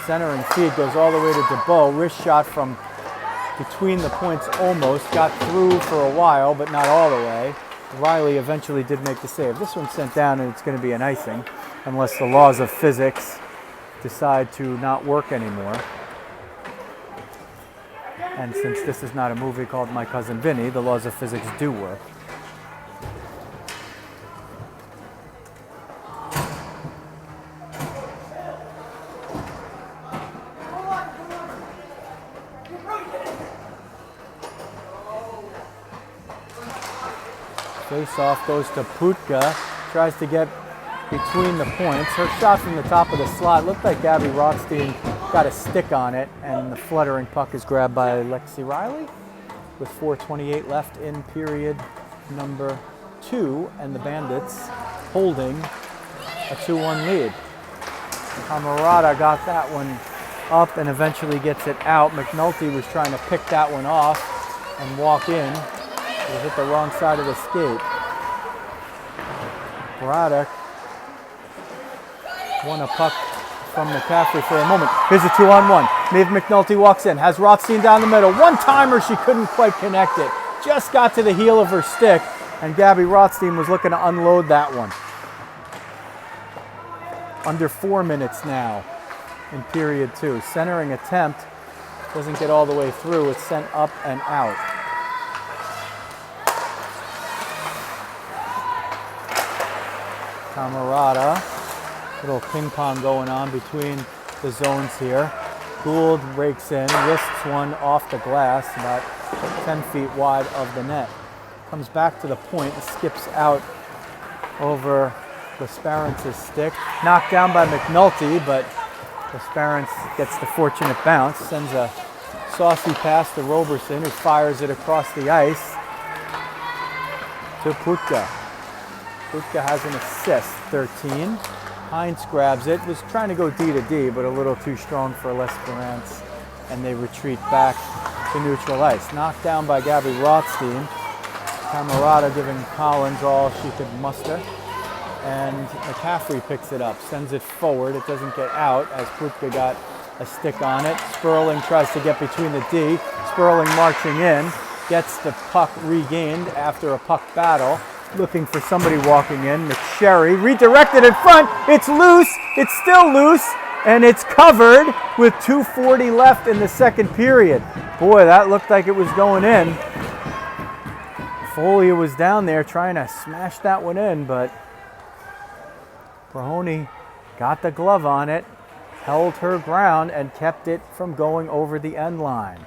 Centering feed goes all the way to DeBow. Wrist shot from between the points almost. Got through for a while, but not all the way. Riley eventually did make the save. This one's sent down, and it's going to be an icing, unless the laws of physics decide to not work anymore. And since this is not a movie called My Cousin Vinny, the laws of physics do work. Face-off goes to Putka, tries to get between the points. Her shot from the top of the slot looked like Gabby Rothstein got a stick on it, and the fluttering puck is grabbed by Lexi Riley with 4:28 left in period number 2, and the Bandits holding a 2-1 lead. Camarada got that one up and eventually gets it out. McNulty was trying to pick that one off and walk in. It was hit the wrong side of the skate. Braddock won a puck from McCaffrey for a moment. Here's a 2-on-1. Maeve McNulty walks in, has Rothstein down the middle. One-timer, she couldn't quite connect it. Just got to the heel of her stick, and Gabby Rothstein was looking to unload that one. Under 4 minutes now in period 2. Centering attempt doesn't get all the way through. It's sent up and out. Camarada, little ping pong going on between the zones here. Gould rakes in, wrists one off the glass, about 10 feet wide of the net. Comes back to the point and skips out over Lesparence's stick. Knocked down by McNulty, but Lesparence gets the fortunate bounce. Sends a saucy pass to Roberson, who fires it across the ice to Putka. Putka has an assist, 13. Hines grabs it, was trying to go D to D, but a little too strong for Lesperance, and they retreat back to neutral ice. Knocked down by Gabby Rothstein. Camarada giving Collins all she could muster, and McCaffrey picks it up, sends it forward. It doesn't get out as Putka got a stick on it. Sperling tries to get between the D. Sperling marching in, gets the puck regained after a puck battle. Looking for somebody walking in. McSherry redirected in front. It's loose. It's still loose. And it's covered with 2:40 left in the second period. Boy, that looked like it was going in. Folia was down there trying to smash that one in, but Brahoni got the glove on it, held her ground, and kept it from going over the end line.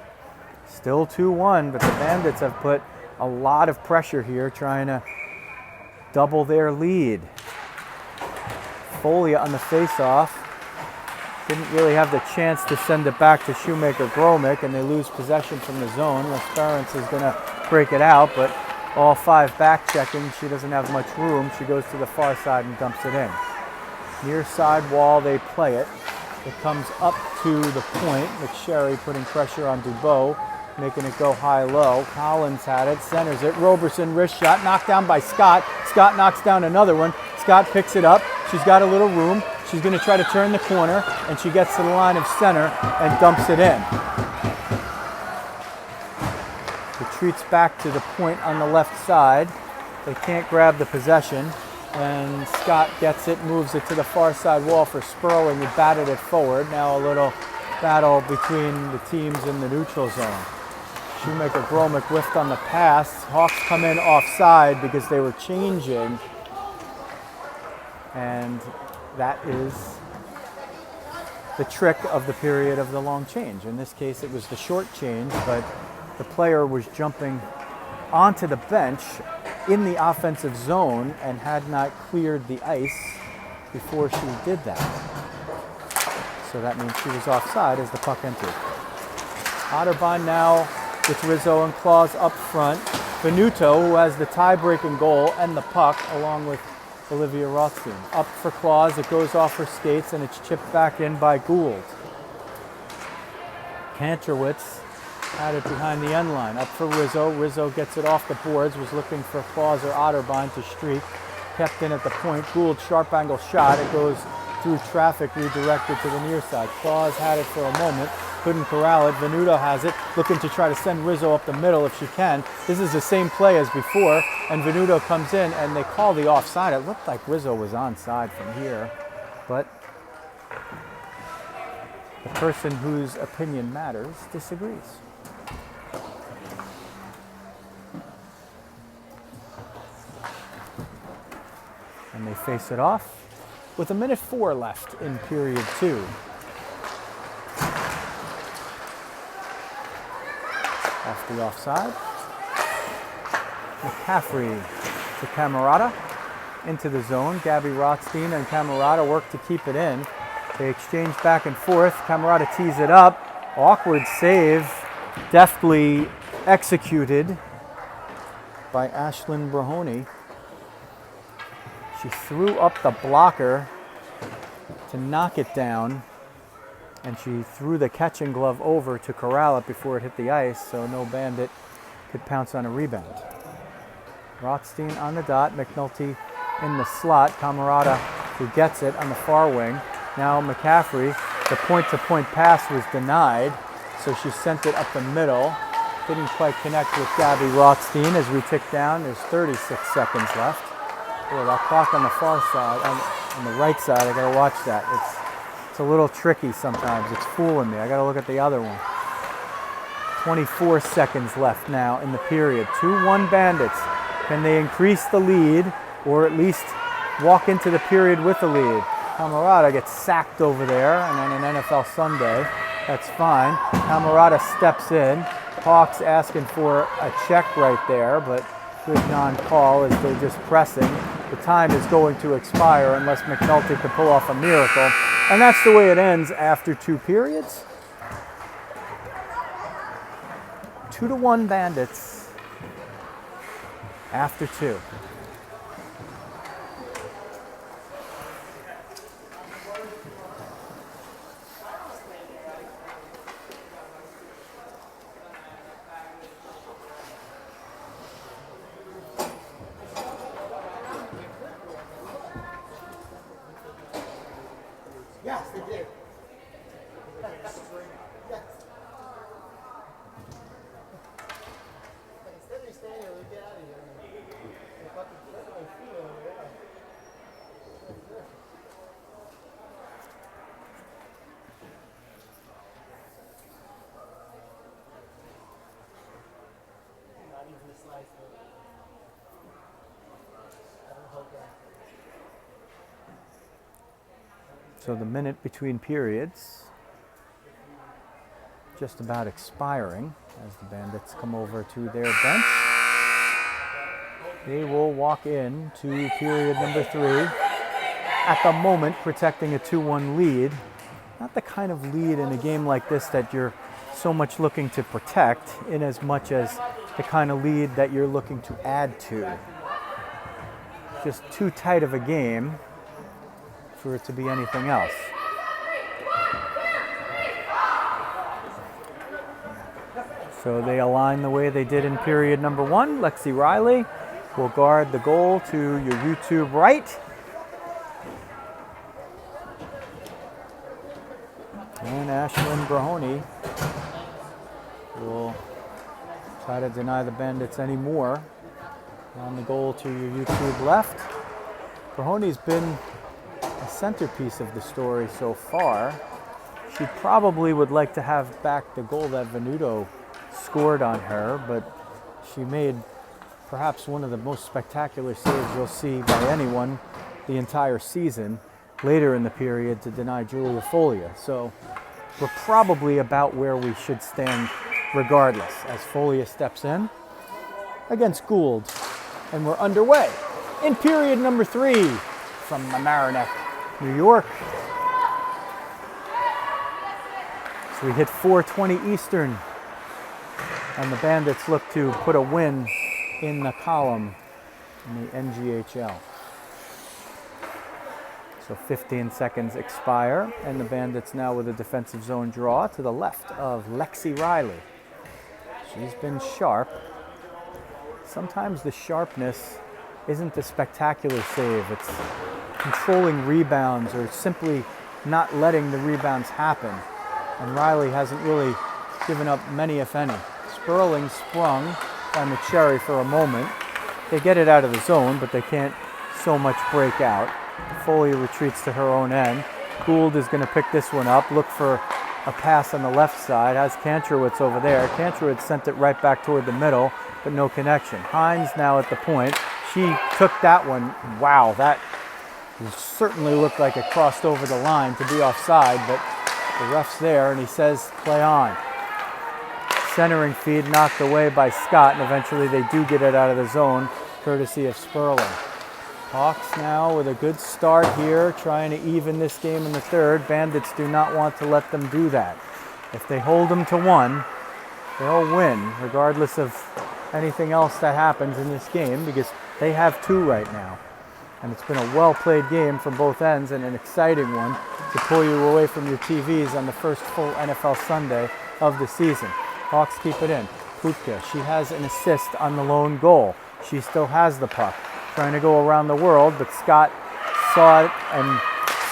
Still 2-1, but the Bandits have put a lot of pressure here trying to double their lead. Folia on the face-off. Didn't really have the chance to send it back to Shoemaker Gromick, and they lose possession from the zone. Lesperance is going to break it out, but all 5 back checking. She doesn't have much room. She goes to the far side and dumps it in. Near side wall, they play it. It comes up to the point. McSherry putting pressure on Dubois, making it go high-low. Collins had it, centers it. Roberson, wrist shot, knocked down by Scott. Scott knocks down another one. Scott picks it up. She's got a little room. She's going to try to turn the corner, and she gets to the line of center and dumps it in. Retreats back to the point on the left side. They can't grab the possession, and Scott gets it, moves it to the far side wall for Sperling, who batted it forward. Now a little battle between the teams in the neutral zone. Shoemaker Gromick whiffed on the pass. Hawks come in offside because they were changing, and that is the trick of the period of the long change. In this case, it was the short change, but the player was jumping onto the bench in the offensive zone and had not cleared the ice before she did that. So that means she was offside as the puck entered. Otterbein now with Rizzo and Claus up front. Venuto, who has the tie-breaking goal and the puck, along with Olivia Rothstein. Up for Claus, it goes off her skates and it's chipped back in by Gould. Kantrowitz had it behind the end line. Up for Rizzo. Rizzo gets it off the boards, was looking for Claus or Otterbein to streak. Kept in at the point. Gould, sharp angle shot. It goes through traffic, redirected to the near side. Claus had it for a moment, couldn't corral it. Venuto has it, looking to try to send Rizzo up the middle if she can. This is the same play as before, and Venuto comes in, and they call the offside. It looked like Rizzo was onside from here, but the person whose opinion matters disagrees. And they face it off with 1:04 left in period 2. Off the offside. McCaffrey to Camerata into the zone. Gabby Rothstein and Camerata work to keep it in. They exchange back and forth. Camerata tees it up. Awkward save, deftly executed by Ashlyn Brahoni. She threw up the blocker to knock it down, and she threw the catching glove over to corral it before it hit the ice, so no Bandit could pounce on a rebound. Rothstein on the dot, McNulty in the slot, Camerata who gets it on the far wing. Now McCaffrey, the point-to-point pass was denied, so she sent it up the middle. Didn't quite connect with Gabby Rothstein as we tick down. There's 36 seconds left. Boy, that clock on the far side, on the right side, I gotta watch that. It's a little tricky sometimes. It's fooling me. I gotta look at the other one. 24 seconds left now in the period. 2-1 Bandits. Can they increase the lead or at least walk into the period with the lead? Camerata gets sacked over there, and on an NFL Sunday, that's fine. Camerata steps in. Hawks asking for a check right there, but good non-call as they're just pressing. The time is going to expire unless McNulty can pull off a miracle. And that's the way it ends after 2 periods. 2-1 Bandits after 2. Yes, they did. Instead of staying here, we get out of here. If I could put my feet over there. Not even a slice of it. I don't hope that. So the minute between periods just about expiring as the Bandits come over to their bench. They will walk in to period number 3. At the moment, protecting a 2-1 lead. Not the kind of lead in a game like this that you're so much looking to protect, in as much as the kind of lead that you're looking to add to. Just too tight of a game for it to be anything else. So they align the way they did in period number 1. Lexi Riley will guard the goal to your YouTube right. And Ashlyn Brahoni will try to deny the Bandits any more on the goal to your YouTube left. Brahoni's been a centerpiece of the story so far. She probably would like to have back the goal that Venuto scored on her, but she made perhaps one of the most spectacular saves you'll see by anyone the entire season later in the period to deny Julia Folia. So we're probably about where we should stand regardless as Folia steps in against Gould. And we're underway in period number 3 from Mamaroneck, New York. So we hit 4:20 Eastern, and the Bandits look to put a win in the column in the NGHL. So 15 seconds expire, and the Bandits now with a defensive zone draw to the left of Lexi Riley. She's been sharp. Sometimes the sharpness isn't a spectacular save. It's controlling rebounds or simply not letting the rebounds happen. And Riley hasn't really given up many, if any. Sperling sprung by McSherry for a moment. They get it out of the zone, but they can't so much break out. Folia retreats to her own end. Gould is going to pick this one up, look for a pass on the left side, has Kantrowitz over there. Kantrowitz sent it right back toward the middle, but no connection. Hines now at the point. She took that one. Wow, that certainly looked like it crossed over the line to be offside, but the ref's there, and he says, play on. Centering feed knocked away by Scott, and eventually they do get it out of the zone, courtesy of Sperling. Hawks now with a good start here, trying to even this game in the third. Bandits do not want to let them do that. If they hold them to 1, they'll win, regardless of anything else that happens in this game, because they have 2 right now. And it's been a well-played game from both ends and an exciting one to pull you away from your TVs on the first full NFL Sunday of the season. Hawks keep it in. Putka, she has an assist on the lone goal. She still has the puck. Trying to go around the world, but Scott saw it and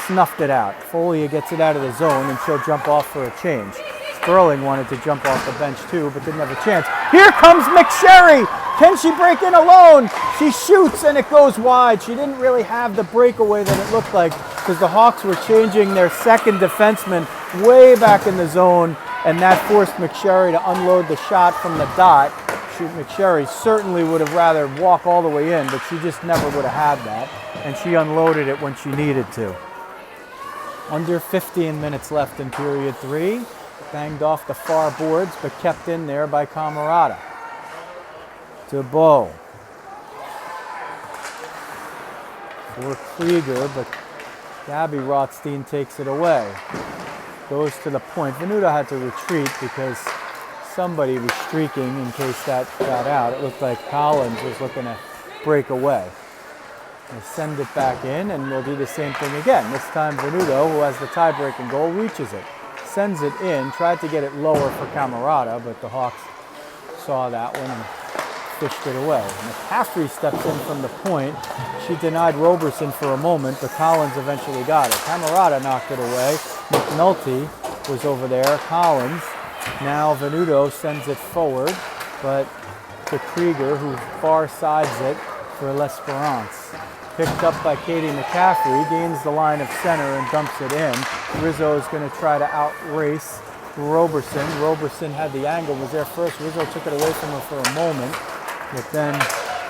snuffed it out. Folia gets it out of the zone, and she'll jump off for a change. Sperling wanted to jump off the bench too, but didn't have a chance. Here comes McSherry! Can she break in alone? She shoots, and it goes wide. She didn't really have the breakaway that it looked like, because the Hawks were changing their second defenseman way back in the zone, and that forced McSherry to unload the shot from the dot. McSherry certainly would have rather walk all the way in, but she just never would have had that, and she unloaded it when she needed to. Under 15 minutes left in period 3. Banged off the far boards, but kept in there by Camarada. To Bow. For Krieger, but Gabby Rothstein takes it away. Goes to the point. Venuto had to retreat because somebody was streaking in case that got out. It looked like Collins was looking to break away. They send it back in, and we'll do the same thing again. This time Venuto, who has the tie-breaking goal, reaches it. Sends it in, tried to get it lower for Camarada, but the Hawks saw that one and fished it away. McCaffrey steps in from the point. She denied Roberson for a moment, but Collins eventually got it. Camarada knocked it away. McNulty was over there. Collins. Now Venuto sends it forward, but to Krieger, who far sides it for L'Esperance. Picked up by Katie McCaffrey, gains the line of center and dumps it in. Rizzo is going to try to outrace Roberson. Roberson had the angle, was there first. Rizzo took it away from her for a moment, but then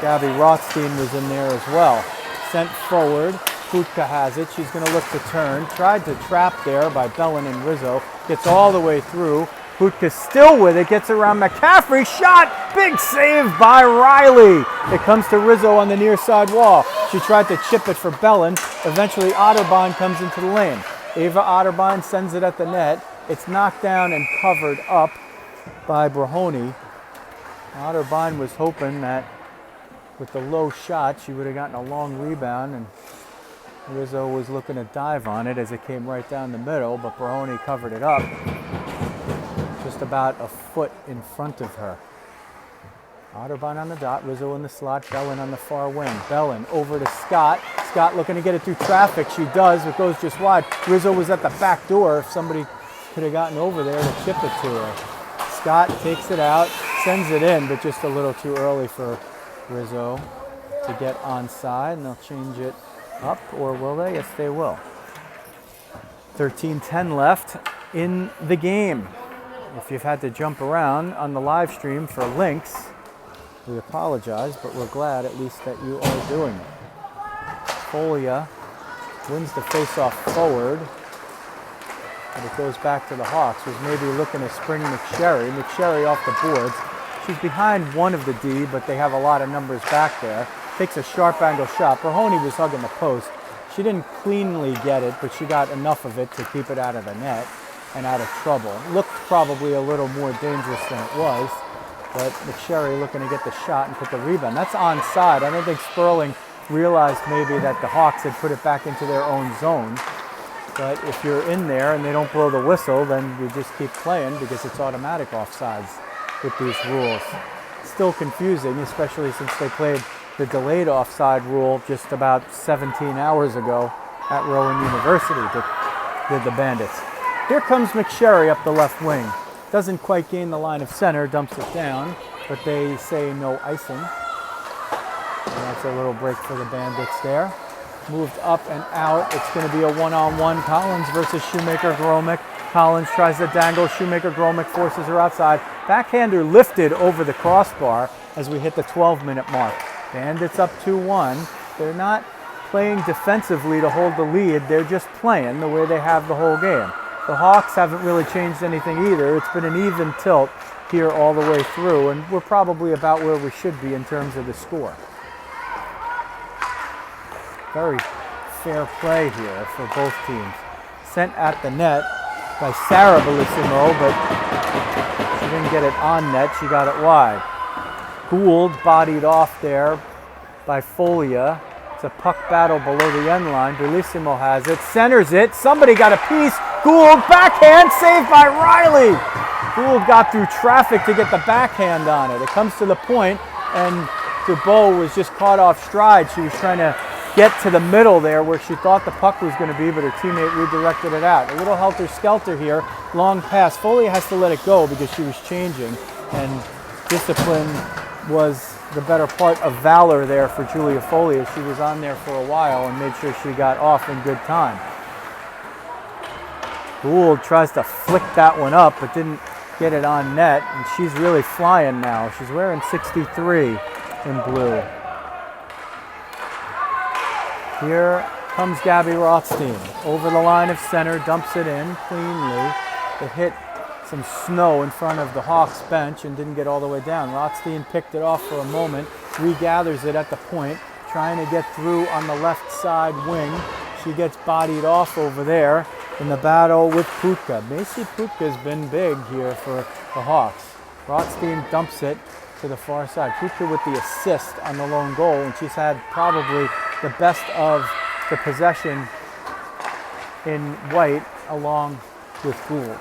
Gabby Rothstein was in there as well. Sent forward, Putka has it. She's going to look to turn. Tried to trap there by Bellin and Rizzo. Gets all the way through. Putka still with it, gets around McCaffrey, shot! Big save by Riley. It comes to Rizzo on the near side wall. She tried to chip it for Bellin. Eventually Otterbein comes into the lane. Ava Otterbein sends it at the net. It's knocked down and covered up by Brahoni. Otterbein was hoping that with the low shot she would have gotten a long rebound, and Rizzo was looking to dive on it as it came right down the middle, but Brahoni covered it up. just about a foot in front of her. Otterbein on the dot, Rizzo in the slot, Bellin on the far wing. Bellin over to Scott. Scott looking to get it through traffic. She does, it goes just wide. Rizzo was at the back door. If somebody could have gotten over there to chip it to her. Scott takes it out, sends it in, but just a little too early for Rizzo to get onside, and they'll change it up, or will they? Yes, they will. 13:10 left in the game. If you've had to jump around on the live stream for links, we apologize, but we're glad at least that you are doing it. Folia wins the face-off forward, but it goes back to the Hawks, who's maybe looking to spring McSherry. McSherry off the boards. She's behind one of the D, but they have a lot of numbers back there. Takes a sharp angle shot. Brahoni was hugging the post. She didn't cleanly get it, but she got enough of it to keep it out of the net and out of trouble. Looked probably a little more dangerous than it was, but McSherry looking to get the shot and put the rebound. That's onside. I don't think Sperling realized maybe that the Hawks had put it back into their own zone. But if you're in there and they don't blow the whistle, then you just keep playing because it's automatic offsides with these rules. Still confusing, especially since they played the delayed offside rule just about 17 hours ago at Rowan University, did the Bandits. Here comes McSherry up the left wing. Doesn't quite gain the line of center, dumps it down, but they say no icing. And that's a little break for the Bandits there. Moved up and out. It's going to be a one-on-one. Collins versus Shoemaker-Gromick. Collins tries to dangle. Shoemaker-Gromick forces her outside. Backhander lifted over the crossbar as we hit the 12-minute mark. Bandits up 2-1. They're not playing defensively to hold the lead. They're just playing the way they have the whole game. The Hawks haven't really changed anything either. It's been an even tilt here all the way through, and we're probably about where we should be in terms of the score. Very fair play here for both teams. Sent at the net by Sarah Bellissimo, but she didn't get it on net. She got it wide. Gould bodied off there by Folia. It's a puck battle below the end line. Bellissimo has it, centers it. Somebody got a piece. Gould, backhand, saved by Riley. Gould got through traffic to get the backhand on it. It comes to the point, and DeBow was just caught off stride. She was trying to get to the middle there where she thought the puck was going to be, but her teammate redirected it out. A little helter-skelter here, long pass. Folia has to let it go because she was changing, and discipline was the better part of valor there for Julia Folia. She was on there for a while and made sure she got off in good time. Gould tries to flick that one up, but didn't get it on net, and she's really flying now. She's wearing 63 in blue. Here comes Gabby Rothstein. Over the line of center, dumps it in cleanly. It hit some snow in front of the Hawks bench and didn't get all the way down. Rothstein picked it off for a moment, regathers it at the point, trying to get through on the left side wing. She gets bodied off over there in the battle with Putka. Macy Putka's been big here for the Hawks. Rothstein dumps it to the far side. Putka with the assist on the lone goal, and she's had probably the best of the possession in white along with Gould.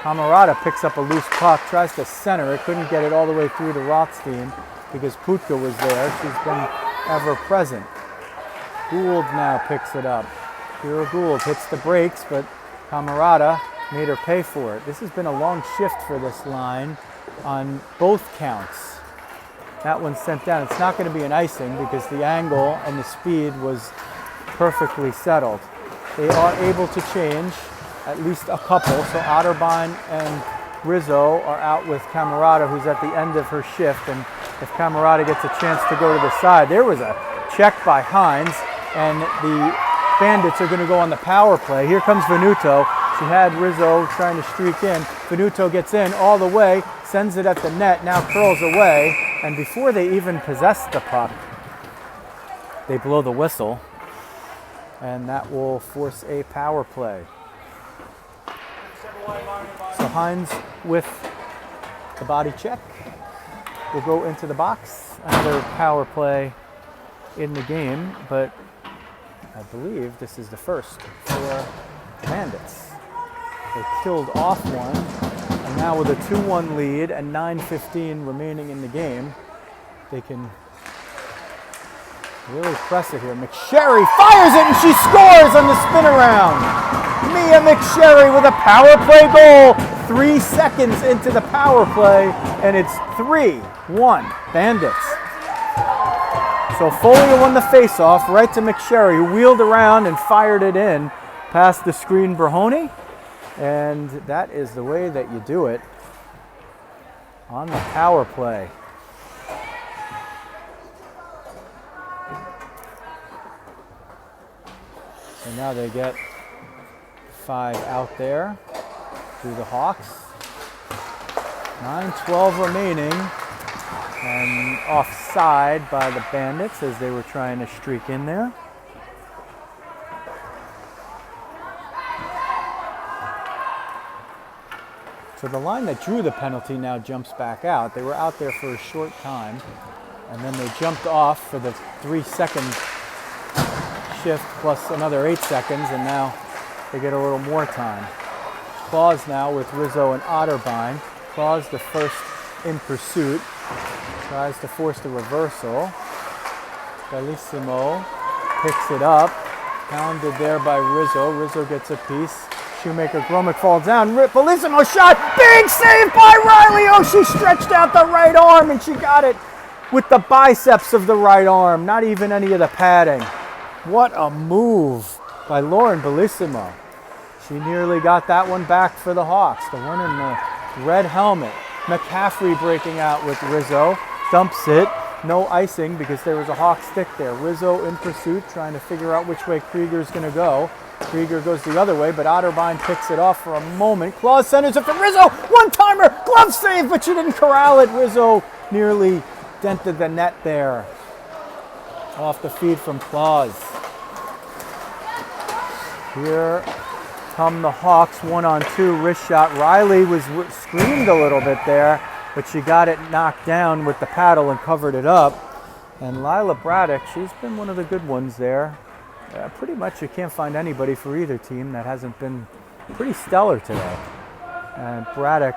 Camarada picks up a loose puck, tries to center it, couldn't get it all the way through to Rothstein because Putka was there. She's been ever present. Gould now picks it up. Kira Gould hits the brakes, but Camarada made her pay for it. This has been a long shift for this line on both counts. That one's sent down. It's not going to be an icing because the angle and the speed was perfectly settled. They are able to change at least a couple. So Otterbein and Rizzo are out with Camarada, who's at the end of her shift. And if Camarada gets a chance to go to the side, there was a check by Hines, and the Bandits are going to go on the power play. Here comes Venuto. She had Rizzo trying to streak in. Venuto gets in all the way, sends it at the net, now curls away. And before they even possess the puck, they blow the whistle. And that will force a power play. So Hines with the body check will go into the box. Another power play in the game, but I believe this is the first for Bandits. They killed off one And now with a 2-1 lead and 9:15 remaining in the game, they can really press it here. McSherry fires it and she scores on the spin around. Mia McSherry with a power play goal. 3 seconds into the power play, and it's 3-1 Bandits. So Folia won the face-off right to McSherry, who wheeled around and fired it in past the screen Brahoni. And that is the way that you do it on the power play. So now they get 5 out there through the Hawks. 9:12 remaining, and offside by the Bandits as they were trying to streak in there. So the line that drew the penalty now jumps back out. They were out there for a short time, and then they jumped off for the 3-second shift plus another 8 seconds, and now they get a little more time. Claus now with Rizzo and Otterbein. Claus the first in pursuit. Tries to force the reversal. Bellissimo picks it up. Pounded there by Rizzo. Rizzo gets a piece. Shoemaker Gromick falls down. Bellissimo shot. Big save by Riley. Oh, she stretched out the right arm and she got it with the biceps of the right arm. Not even any of the padding. What a move by Lauren Bellissimo. She nearly got that one back for the Hawks. The one in the red helmet. McCaffrey breaking out with Rizzo. Dumps it. No icing because there was a Hawk stick there. Rizzo in pursuit, trying to figure out which way Krieger's going to go. Krieger goes the other way, but Otterbein picks it off for a moment. Claus centers it for Rizzo. One-timer. Glove save, but she didn't corral it. Rizzo nearly dented the net there. Off the feed from Claus. Here come the Hawks, 1-on-2, wrist shot. Riley was screamed a little bit there, but she got it knocked down with the paddle and covered it up. And Lila Braddock, she's been one of the good ones there. Pretty much you can't find anybody for either team that hasn't been pretty stellar today. And Braddock,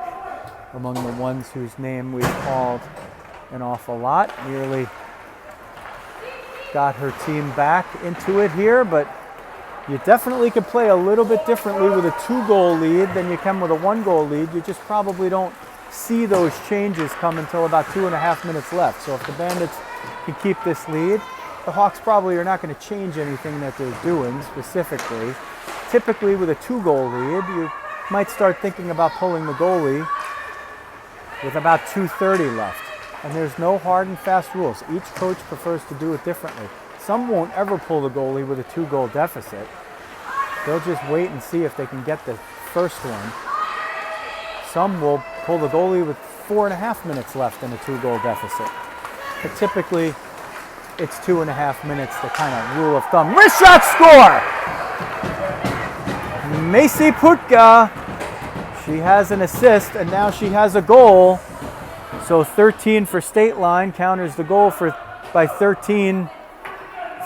among the ones whose name we've called an awful lot, nearly got her team back into it here, but you definitely could play a little bit differently with a 2-goal lead than you can with a 1-goal lead. You just probably don't see those changes come until about 2.5 minutes left. So if the Bandits can keep this lead, the Hawks probably are not going to change anything that they're doing specifically. Typically with a 2-goal lead, you might start thinking about pulling the goalie with about 2:30 left. And there's no hard and fast rules. Each coach prefers to do it differently. Some won't ever pull the goalie with a 2-goal deficit. They'll just wait and see if they can get the first one. Some will pull the goalie with 4.5 minutes left in a 2-goal deficit. But typically, it's 2.5 minutes, the kind of rule of thumb. Wrist shot score! Macy Putka, she has an assist, and now she has a goal. So 13 for Stateline counters the goal by 13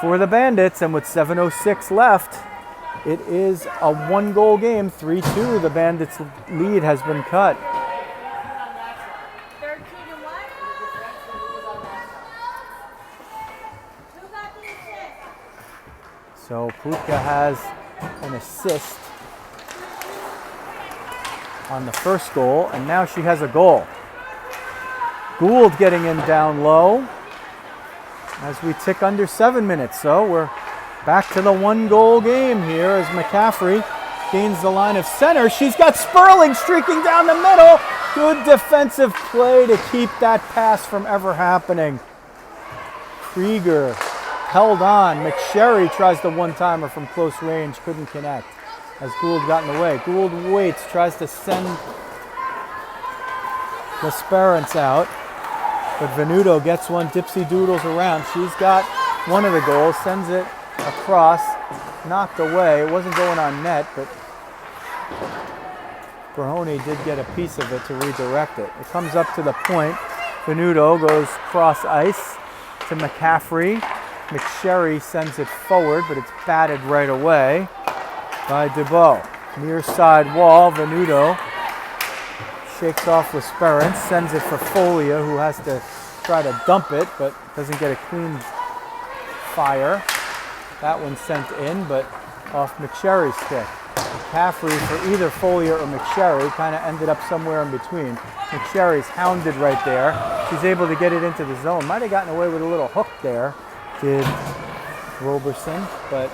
for the Bandits, and with 7:06 left, it is a 1-goal game. 3-2, the Bandits' lead has been cut. So Putka has an assist on the first goal, and now she has a goal. Gould getting in down low as we tick under 7 minutes. So we're back to the 1-goal game here as McCaffrey gains the line of center. She's got Sperling streaking down the middle. Good defensive play to keep that pass from ever happening. Krieger held on. McSherry tries the one-timer from close range, couldn't connect as Gould got in the way. Gould waits, tries to send L'Esperance out, but Venuto gets one, dipsy doodles around. She's got one of the goals, sends it across, knocked away. It wasn't going on net, but Brahoni did get a piece of it to redirect it. It comes up to the point. Venuto goes cross ice to McCaffrey. McSherry sends it forward, but it's batted right away by DeBow. Near side wall, Venuto shakes off with Sperance, sends it for Folia, who has to try to dump it, but doesn't get a clean fire. That one sent in, but off McSherry's stick. McCaffrey for either Folia or McSherry kind of ended up somewhere in between. McSherry's hounded right there. She's able to get it into the zone. Might have gotten away with a little hook there, did Roberson, but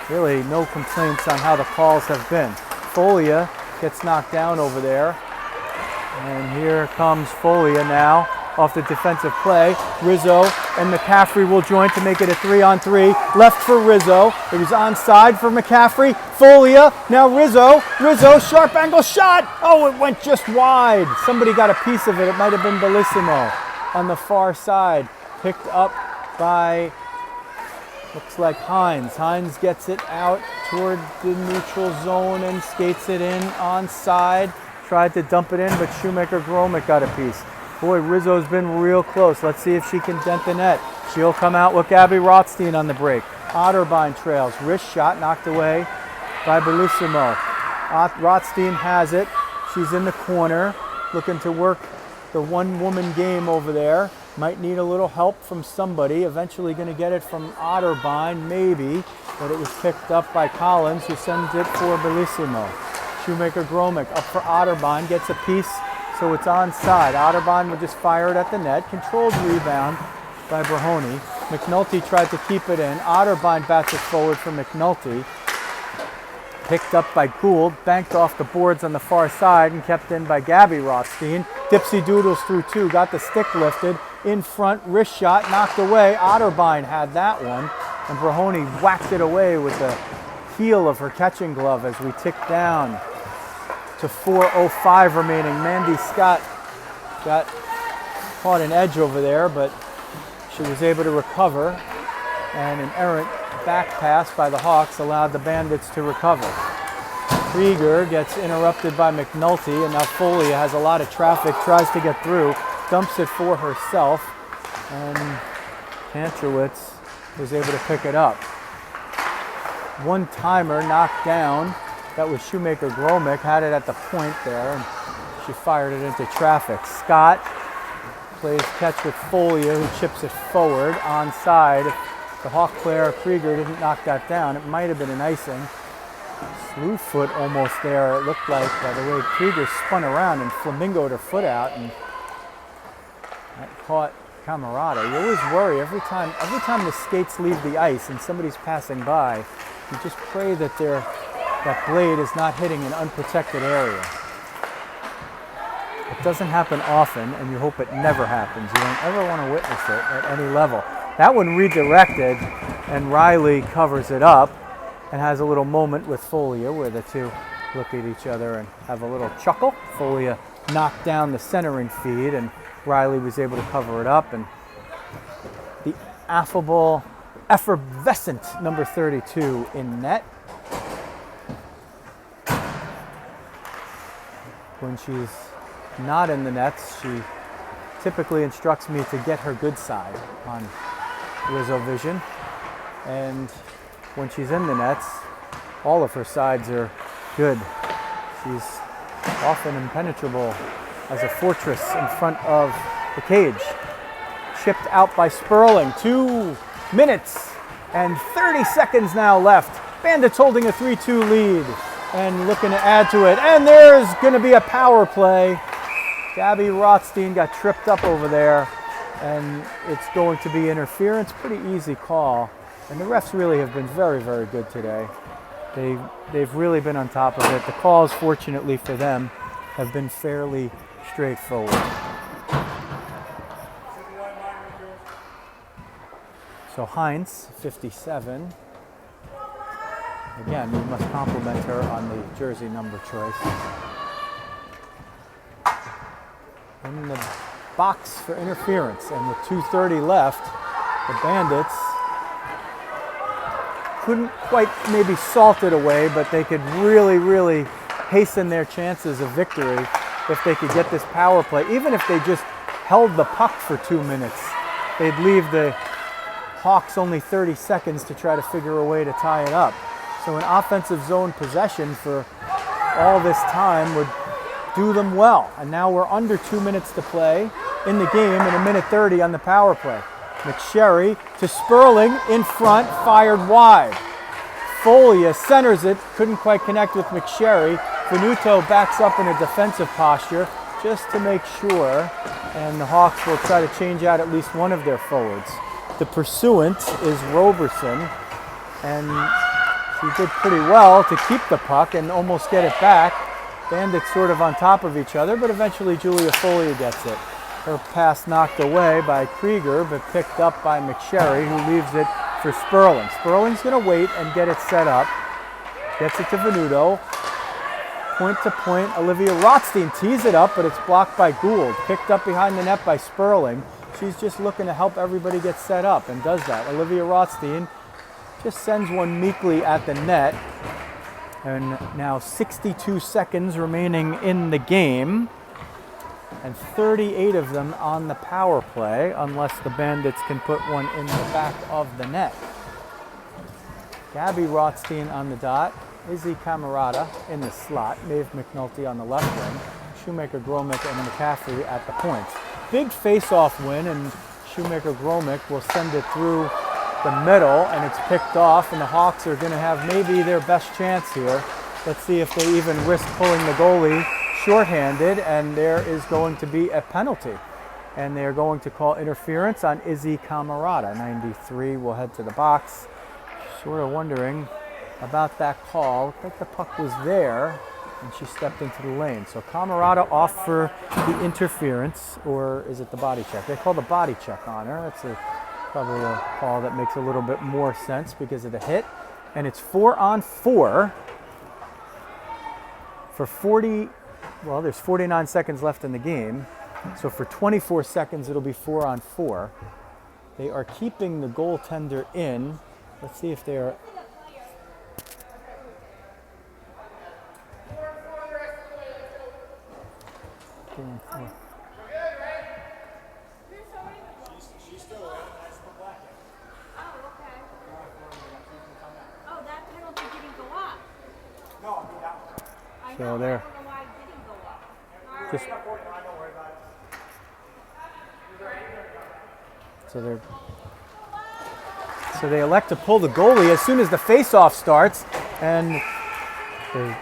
really no complaints on how the calls have been. Folia gets knocked down over there. And here comes Folia now off the defensive play. Rizzo and McCaffrey will join to make it a 3-on-3. Left for Rizzo. It was onside for McCaffrey. Folia, now Rizzo. Rizzo, sharp angle shot. Oh, it went just wide. Somebody got a piece of it. It might have been Bellissimo on the far side. Picked up by, looks like Hines. Hines gets it out toward the neutral zone and skates it in onside. Tried to dump it in, but Shoemaker-Gromick got a piece. Boy, Rizzo's been real close. Let's see if she can dent the net. She'll come out with Gabby Rothstein on the break. Otterbein trails. Wrist shot knocked away by Bellissimo. Rothstein has it. She's in the corner looking to work the one-woman game over there. Might need a little help from somebody. Eventually going to get it from Otterbein, maybe. But it was picked up by Collins, who sends it for Bellissimo. Shoemaker-Gromick up for Otterbein. Gets a piece. So it's onside. Otterbein will just fire it at the net. Controlled rebound by Brahoni. McNulty tried to keep it in. Otterbein bats it forward for McNulty. Picked up by Gould. Banked off the boards on the far side and kept in by Gabby Rothstein. Dipsy Doodles through two. Got the stick lifted. In front. Wrist shot. Knocked away. Otterbein had that one. And Brahoni whacked it away with the heel of her catching glove as we tick down to 4:05 remaining. Mandy Scott got caught an edge over there, but she was able to recover, and an errant back pass by the Hawks allowed the Bandits to recover. Krieger gets interrupted by McNulty, and now Folia has a lot of traffic, tries to get through, dumps it for herself, and Kantrowitz was able to pick it up. One timer knocked down. That was Shoemaker-Gromick, had it at the point there, and she fired it into traffic. Scott plays catch with Folia, who chips it forward onside. If the Hawk player, Krieger, didn't knock that down, it might have been an icing. Slew foot almost there, it looked like, by the way Krieger spun around and flamingoed her foot out, and that caught Camerata. You always worry every time the skates leave the ice and somebody's passing by, you just pray that that blade is not hitting an unprotected area. It doesn't happen often, and you hope it never happens. You don't ever want to witness it at any level. That one redirected, and Riley covers it up and has a little moment with Folia where the two look at each other and have a little chuckle. Folia knocked down the centering feed, and Riley was able to cover it up. And the affable, effervescent number 32 in net. When she's not in the nets, she typically instructs me to get her good side on Rizzo Vision. And when she's in the nets, all of her sides are good. She's often impenetrable as a fortress in front of the cage. Chipped out by Sperling. 2 minutes and 30 seconds now left. Bandits holding a 3-2 lead and looking to add to it. And there's going to be a power play. Gabby Rothstein got tripped up over there, and it's going to be interference. Pretty easy call. And the refs really have been very, very good today. They've really been on top of it. The calls, fortunately for them, have been fairly straightforward. So Heinz, 57. Again, we must compliment her on the jersey number choice. In the box for interference, and with 2:30 left, the Bandits couldn't quite maybe salt it away, but they could really, really hasten their chances of victory if they could get this power play. Even if they just held the puck for 2 minutes, they'd leave the Hawks only 30 seconds to try to figure a way to tie it up. So an offensive zone possession for all this time would do them well. And now we're under 2 minutes to play in the game and 1:30 on the power play. McSherry to Sperling in front, fired wide. Folia centers it, couldn't quite connect with McSherry. Venuto backs up in a defensive posture just to make sure, and the Hawks will try to change out at least one of their forwards. The pursuant is Roberson, and he did pretty well to keep the puck and almost get it back. Bandits sort of on top of each other, but eventually Julia Folia gets it. Her pass knocked away by Krieger, but picked up by McSherry, who leaves it for Sperling. Sperling's going to wait and get it set up. Gets it to Venuto. Point to point, Olivia Rothstein tees it up, but it's blocked by Gould. Picked up behind the net by Sperling. She's just looking to help everybody get set up and does that. Olivia Rothstein just sends one meekly at the net. And now 62 seconds remaining in the game. And 38 of them on the power play, unless the Bandits can put one in the back of the net. Gabby Rothstein on the dot. Izzy Camerata in the slot. Maeve McNulty on the left wing. Shoemaker-Gromick and McCaffrey at the points. Big face-off win, and Shoemaker-Gromick will send it through the middle, and it's picked off, and the Hawks are going to have maybe their best chance here. Let's see if they even risk pulling the goalie shorthanded, and there is going to be a penalty. And they're going to call interference on Izzy Camerata. 93 will head to the box. Sort of wondering about that call. Looked like the puck was there, and she stepped into the lane. So Camerata off for the interference, or is it the body check? They call the body check on her. That's probably a call that makes a little bit more sense because of the hit. And it's 4-on-4 for 40, well, there's 49 seconds left in the game. So for 24 seconds, it'll be 4-on-4. They are keeping the goaltender in. Let's see if they're... She's still in. That's the black. Oh, okay. Oh, that penalty didn't go up. No, I mean that one. So there. I don't know why it didn't go up. All Just, right. Don't worry about it. so they elect to pull the goalie as soon as the face-off starts, and the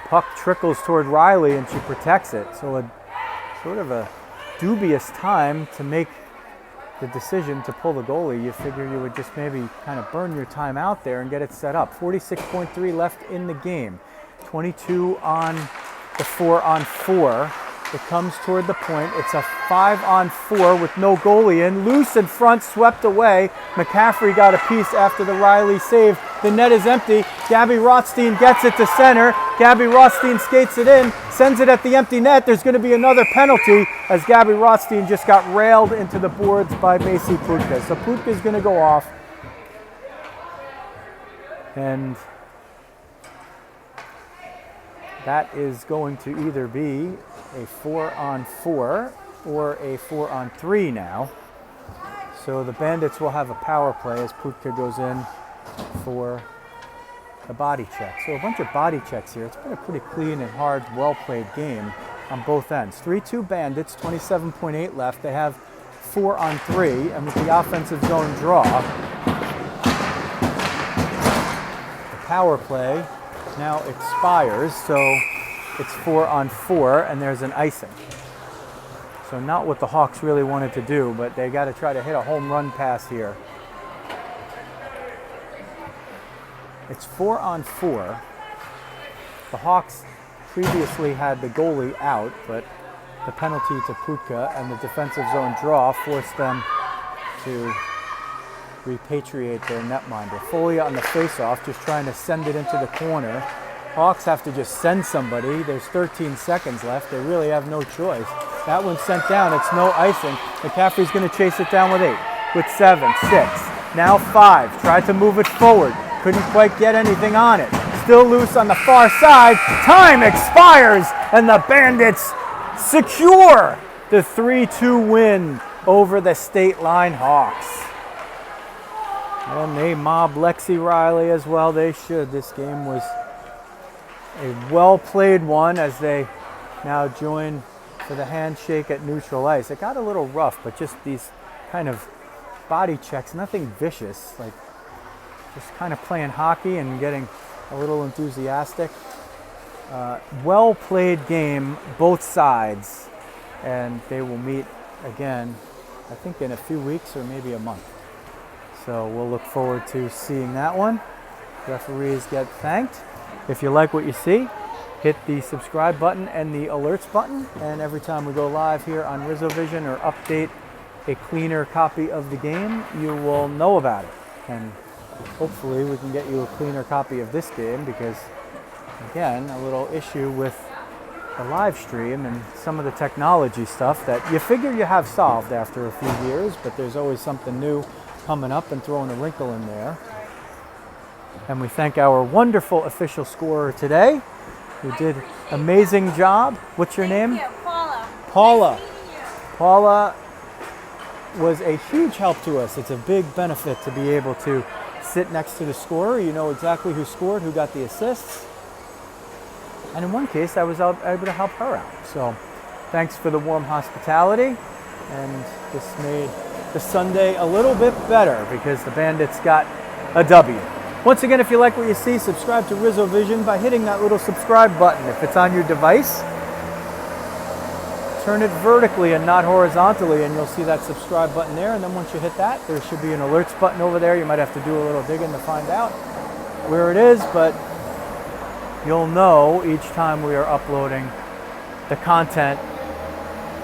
puck trickles toward Riley, and she protects it. So a sort of a dubious time to make the decision to pull the goalie. You figure you would just maybe kind of burn your time out there and get it set up. 46.3 left in the game. 22 on the 4-on-4. It comes toward the point. It's a 5-on-4 with no goalie in. Loose in front, swept away. McCaffrey got a piece after the Riley save. The net is empty. Gabby Rothstein gets it to center. Gabby Rothstein skates it in, sends it at the empty net. There's going to be another penalty as Gabby Rothstein just got railed into the boards by Macy Putka. So Putka's going to go off. And that is going to either be a 4-on-4 or a 4-on-3 now. So the Bandits will have a power play as Putka goes in for a body check. So a bunch of body checks here. It's been a pretty clean and hard, well-played game on both ends. 3-2 Bandits, 27.8 left. They have 4-on-3, and with the offensive zone draw, the power play now expires, so it's 4-on-4, and there's an icing. So not what the Hawks really wanted to do, but they got to try to hit a home run pass here. It's 4-on-4. The Hawks previously had the goalie out, but the penalty to Putka and the defensive zone draw forced them to repatriate their netminder. Folia on the faceoff, just trying to send it into the corner. Hawks have to just send somebody. There's 13 seconds left. They really have no choice. That one's sent down. It's no icing. McCaffrey's going to chase it down with 8, with 7, 6, now 5. Tried to move it forward. Couldn't quite get anything on it. Still loose on the far side. Time expires, and the Bandits secure the 3-2 win over the Stateline Hawks. And they mob Lexi Riley as well. They should. This game was a well-played one as they now join for the handshake at neutral ice. It got a little rough, but just these kind of body checks, nothing vicious, like just kind of playing hockey and getting a little enthusiastic. Well played game, both sides, and they will meet again, I think in a few weeks or maybe a month. So we'll look forward to seeing that one. Referees get thanked. If you like what you see, hit the subscribe button and the alerts button, and every time we go live here on Rizzo Vision or update a cleaner copy of the game, you will know about it. And hopefully we can get you a cleaner copy of this game, because again, a little issue with the live stream and some of the technology stuff that you figure you have solved after a few years, but there's always something new coming up and throwing a wrinkle in there. And we thank our wonderful official scorer today, who did amazing job. What's your name? Thank you, Paula. Paula. Nice meeting you. Paula was a huge help to us. It's a big benefit to be able to sit next to the scorer. You know exactly who scored, who got the assists. And in one case, I was able to help her out. So thanks for the warm hospitality. And this made the Sunday a little bit better because the Bandits got a W. Once again, if you like what you see, subscribe to Rizzo Vision by hitting that little subscribe button. If it's on your device, turn it vertically and not horizontally, and you'll see that subscribe button there. And then once you hit that, there should be an alerts button over there. You might have to do a little digging to find out where it is, but you'll know each time we are uploading the content,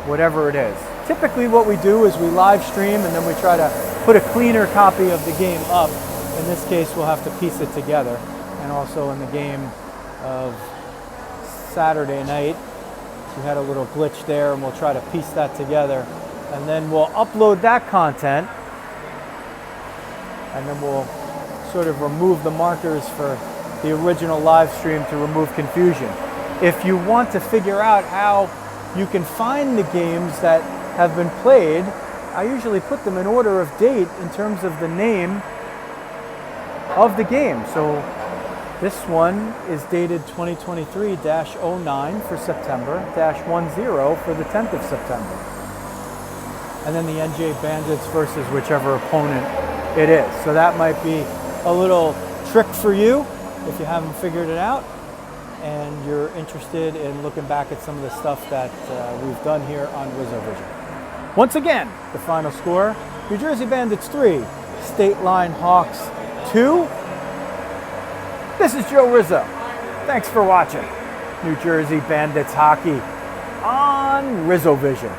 whatever it is. Typically what we do is we live stream and then we try to put a cleaner copy of the game up. In this case, we'll have to piece it together. And also in the game of Saturday night, we had a little glitch there, and we'll try to piece that together. And then we'll upload that content, and then we'll sort of remove the markers for the original live stream to remove confusion. If you want to figure out how you can find the games that have been played, I usually put them in order of date in terms of the name of the game. So this one is dated 2023-09 for September, -10 for the 10th of September. And then the NJ Bandits versus whichever opponent it is. So that might be a little trick for you if you haven't figured it out and you're interested in looking back at some of the stuff that we've done here on Rizzo Vision. Once again, the final score, New Jersey Bandits 3, Stateline Hawks 2. This is Joe Rizzo. Thanks for watching New Jersey Bandits hockey on Rizzo Vision.